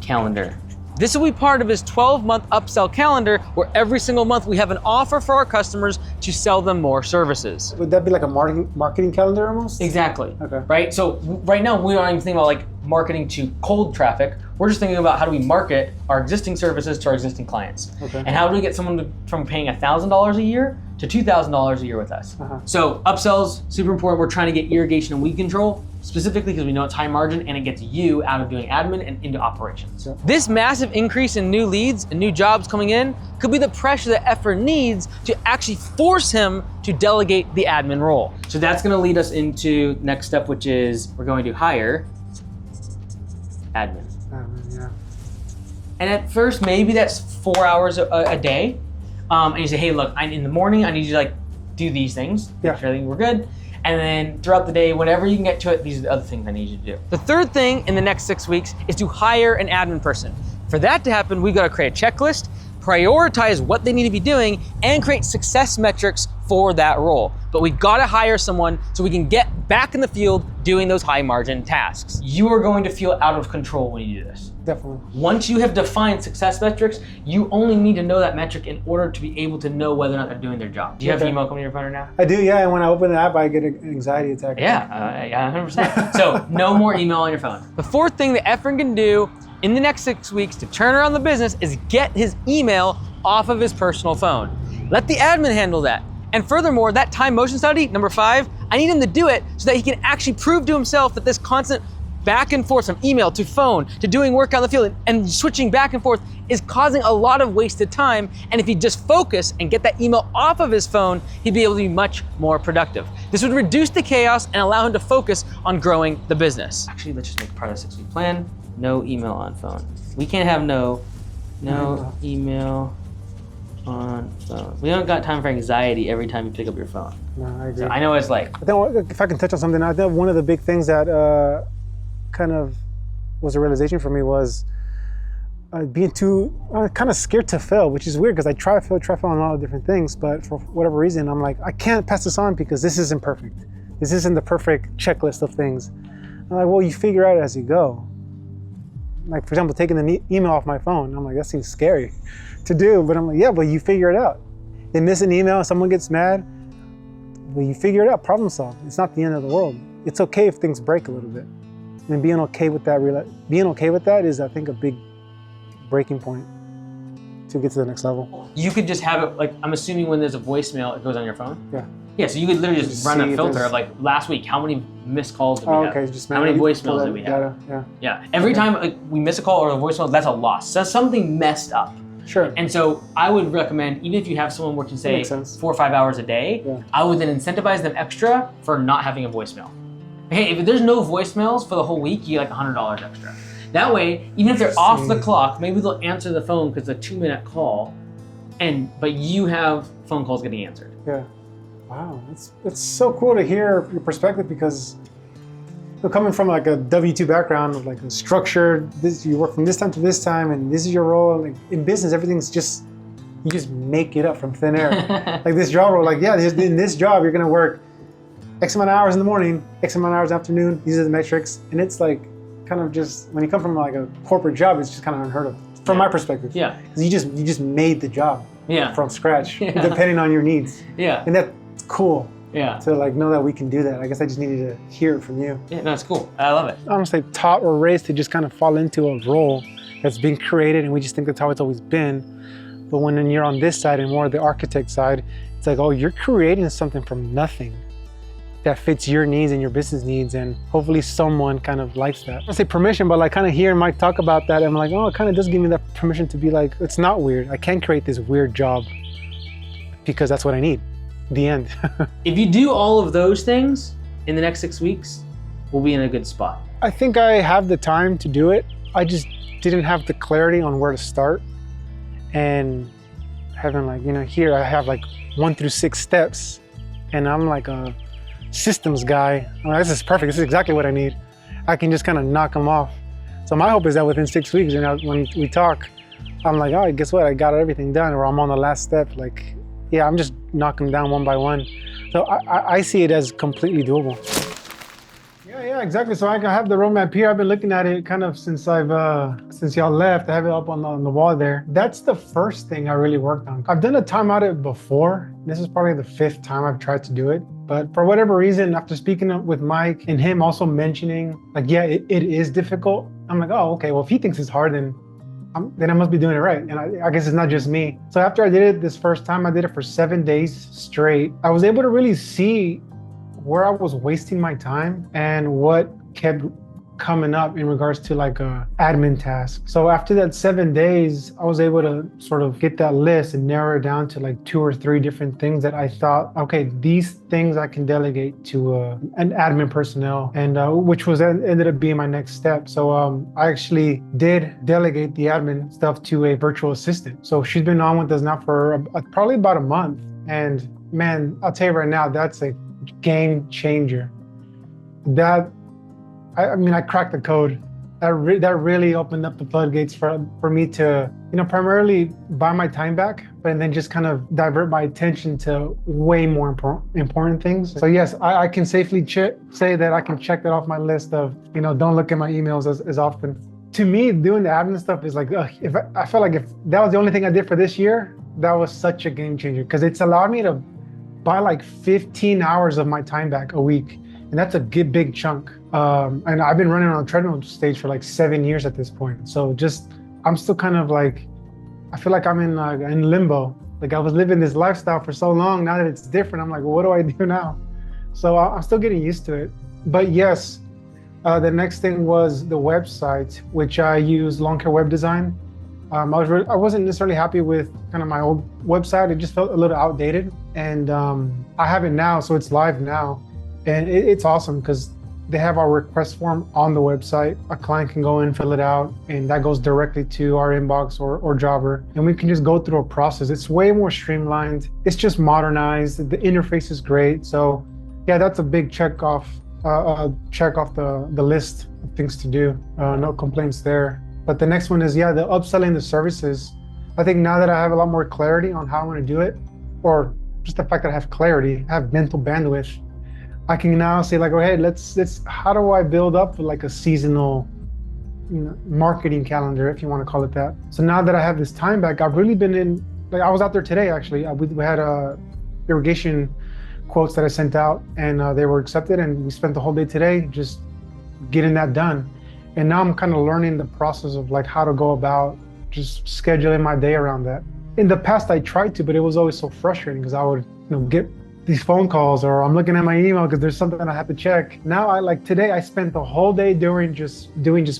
calendar. This will be part of his 12-month upsell calendar, where every single month we have an offer for our customers to sell them more services. Would that be like a marketing calendar almost? Exactly. Okay. Right? So right now we aren't even thinking about like marketing to cold traffic. We're just thinking about how do we market our existing services to our existing clients. Okay. And how do we get someone from paying $1,000 a year to $2,000 a year with us. So upsells, super important. We're trying to get irrigation and weed control, specifically because we know it's high margin and it gets you out of doing admin and into operations. This massive increase in new leads and new jobs coming in could be the pressure that Efren needs to actually force him to delegate the admin role. So that's gonna lead us into next step, which is we're going to hire admin. Yeah. And at first, maybe that's 4 hours a day. And you say, hey, look, in the morning, I need you to like do these things. Make sure everything we're good. And then throughout the day, whenever you can get to it, these are the other things I need you to do. The third thing in the next 6 weeks is to hire an admin person. For that to happen, we've got to create a checklist, prioritize what they need to be doing, and create success metrics for that role. But we've got to hire someone so we can get back in the field doing those high margin tasks. You are going to feel out of control when you do this. Definitely. Once you have defined success metrics, you only need to know that metric in order to be able to know whether or not they're doing their job. Do you have email coming to your phone right now? I do, yeah. And when I open the app, I get an anxiety attack. Yeah, 100%. So no more email on your phone. The fourth thing that Efren can do in the next 6 weeks to turn around the business is get his email off of his personal phone. Let the admin handle that. And furthermore, that time motion study, number 5, I need him to do it so that he can actually prove to himself that this constant back and forth from email to phone to doing work on the field and switching back and forth is causing a lot of wasted time. And if he just focus and get that email off of his phone, he'd be able to be much more productive. This would reduce the chaos and allow him to focus on growing the business. Actually, let's just make part of the 6-week plan. No email on phone. We can't have no email on phone. We don't got time for anxiety every time you pick up your phone. No, I agree. So I know it's like. I think if I can touch on something, I think one of the big things that kind of was a realization for me was being too kind of scared to fail, which is weird because I try to fail on a lot of different things, but for whatever reason, I'm like, I can't pass this on because this isn't perfect. This isn't the perfect checklist of things. I'm like, well, you figure out as you go. Like, for example, taking the email off my phone. I'm like, that seems scary to do, but I'm like, yeah, but you figure it out. They miss an email, someone gets mad, well, you figure it out, problem solve. It's not the end of the world. It's okay if things break a little bit. And being okay with that is, I think, a big breaking point to get to the next level. You could just have it, like, I'm assuming when there's a voicemail, it goes on your phone? Yeah. Yeah, so you could literally just run a filter of like, last week, how many missed calls did we have? Okay, just how many voicemails did we have? Yeah. Every time like, we miss a call or a voicemail, that's a loss. That's something messed up. Sure. And so I would recommend, even if you have someone working, say, 4 or 5 hours a day, I would then incentivize them extra for not having a voicemail. Hey, if there's no voicemails for the whole week, you get like $100 extra. That way, even if they're off the clock, maybe they'll answer the phone because it's a 2-minute call, but you have phone calls getting answered. Yeah. Wow, it's so cool to hear your perspective because coming from like a W-2 background of like a structured, you work from this time to this time and this is your role. Like in business, everything's just, you just make it up from thin air. Like this job role, like yeah, in this job, you're gonna work X amount of hours in the morning, X amount of hours in the afternoon, these are the metrics. And it's like kind of just, when you come from like a corporate job, it's just kind of unheard of from my perspective. Yeah. Because you just made the job from scratch, depending on your needs. Yeah. And that's cool. Yeah. To like know that we can do that. I guess I just needed to hear it from you. Yeah, no, it's cool. I love it. I don't say taught or raised to just kind of fall into a role that's been created and we just think that's how it's always been. But when you're on this side and more the architect side, it's like, oh, you're creating something from nothing that fits your needs and your business needs, and hopefully someone kind of likes that. I don't say permission, but like kind of hearing Mike talk about that, I'm like, oh, it kind of does give me that permission to be like, it's not weird. I can create this weird job because that's what I need. The end. If you do all of those things in the next 6 weeks, we'll be in a good spot. I think I have the time to do it. I just didn't have the clarity on where to start. And having like, here I have like 1 through 6 steps and I'm like a systems guy. I'm like, this is perfect. This is exactly what I need. I can just kind of knock them off. So my hope is that within 6 weeks, when we talk, I'm like, oh, guess what? I got everything done, or I'm on the last step. Like, yeah, I'm just knocking them down one by one. So I see it as completely doable. Yeah, exactly. So I have the roadmap here. I've been looking at it kind of since y'all left. I have it up on the wall there. That's the first thing I really worked on. I've done a time audit before. This is probably the 5th time I've tried to do it. But for whatever reason, after speaking with Mike and him also mentioning, like, yeah, it is difficult. I'm like, oh, okay, well, if he thinks it's hard, then I must be doing it right. And I guess it's not just me. So after I did it this first time, I did it for 7 days straight. I was able to really see where I was wasting my time and what kept coming up in regards to like a admin task. So after that 7 days, I was able to sort of get that list and narrow it down to like 2 or 3 different things that I thought, okay, these things I can delegate to an admin personnel, and which ended up being my next step. So I actually did delegate the admin stuff to a virtual assistant. So she's been on with us now for probably about a month. And man, I'll tell you right now, that's a game changer. That, I mean, I cracked the code. That really opened up the floodgates for me to, primarily buy my time back, but then just kind of divert my attention to way more important things. So yes, I can safely say that I can check that off my list of, don't look at my emails as often. To me, doing the admin stuff is like, I felt like if that was the only thing I did for this year, that was such a game changer, because it's allowed me to buy like 15 hours of my time back a week. And that's a big chunk. And I've been running on a treadmill stage for like 7 years at this point. So I'm still kind of like, I feel like I'm in limbo. Like I was living this lifestyle for so long. Now that it's different, I'm like, well, what do I do now? So I'm still getting used to it. But yes, the next thing was the website, which I use Lawn Care Web Design. I wasn't necessarily happy with kind of my old website. It just felt a little outdated. And I have it now, so it's live now. And it's awesome because they have our request form on the website. A client can go in, fill it out, and that goes directly to our inbox or jobber. And we can just go through a process. It's way more streamlined. It's just modernized. The interface is great. So yeah, that's a big check off the list of things to do. No complaints there. But the next one is, the upselling the services. I think now that I have a lot more clarity on how I'm going to do it, or just the fact that I have clarity, I have mental bandwidth, I can now say like, oh, hey, let's how do I build up like a seasonal marketing calendar, if you want to call it that. So now that I have this time back, I've really been in, like I was out there today actually. We had irrigation quotes that I sent out, and they were accepted, and we spent the whole day today just getting that done. And now I'm kind of learning the process of like how to go about just scheduling my day around that. In the past I tried to, but it was always so frustrating because I would get these phone calls, or I'm looking at my email because there's something I have to check. Now today I spent the whole day doing just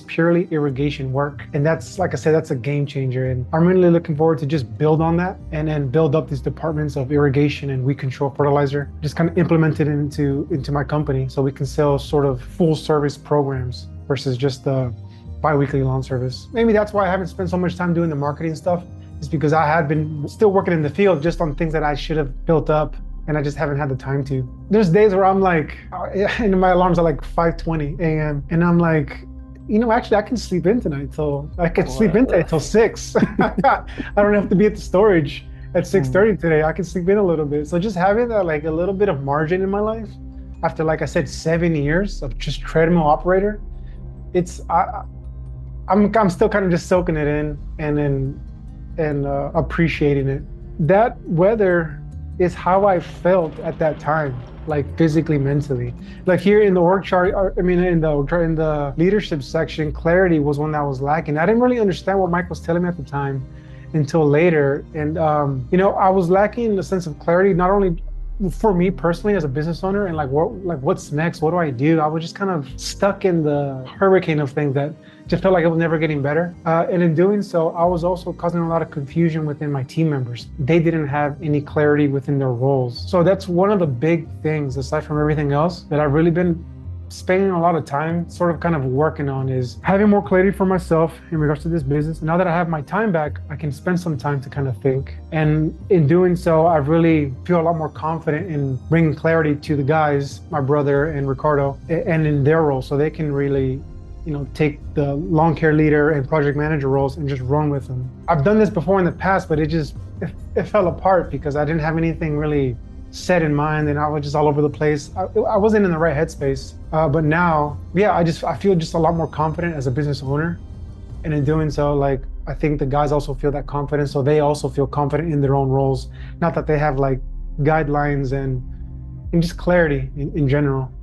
purely irrigation work. And that's, like I said, that's a game changer. And I'm really looking forward to just build on that and then build up these departments of irrigation and weed control fertilizer, just kind of implement it into my company so we can sell sort of full service programs versus just the bi-weekly lawn service. Maybe that's why I haven't spent so much time doing the marketing stuff, is because I had been still working in the field just on things that I should have built up, and I just haven't had the time to. There's days where I'm like, and my alarms are like 5:20 a.m. and I'm like, actually I can sleep in tonight till 6. I don't have to be at the storage at 6:30 today. I can sleep in a little bit. So just having that, like a little bit of margin in my life after, like I said, 7 years of just treadmill operator, I'm still kind of just soaking it in and appreciating it. That weather is how I felt at that time, like physically, mentally. Like here in the org chart, in the leadership section, clarity was one that was lacking. I didn't really understand what Mike was telling me at the time until later. And, I was lacking a sense of clarity, not only for me personally as a business owner and what's next, what do I do? I was just kind of stuck in the hurricane of things that just felt like it was never getting better. And in doing so, I was also causing a lot of confusion within my team members. They didn't have any clarity within their roles. So that's one of the big things, aside from everything else, that I've really been spending a lot of time sort of kind of working on, is having more clarity for myself in regards to this business. Now that I have my time back, I can spend some time to kind of think. And in doing so, I really feel a lot more confident in bringing clarity to the guys, my brother and Ricardo, and in their roles, so they can really take the lawn care leader and project manager roles and just run with them. I've done this before in the past, but it fell apart because I didn't have anything really set in mind, and I was just all over the place. I wasn't in the right headspace. But now, I feel just a lot more confident as a business owner. And in doing so, I think the guys also feel that confidence, so they also feel confident in their own roles. Not that they have guidelines and just clarity in general.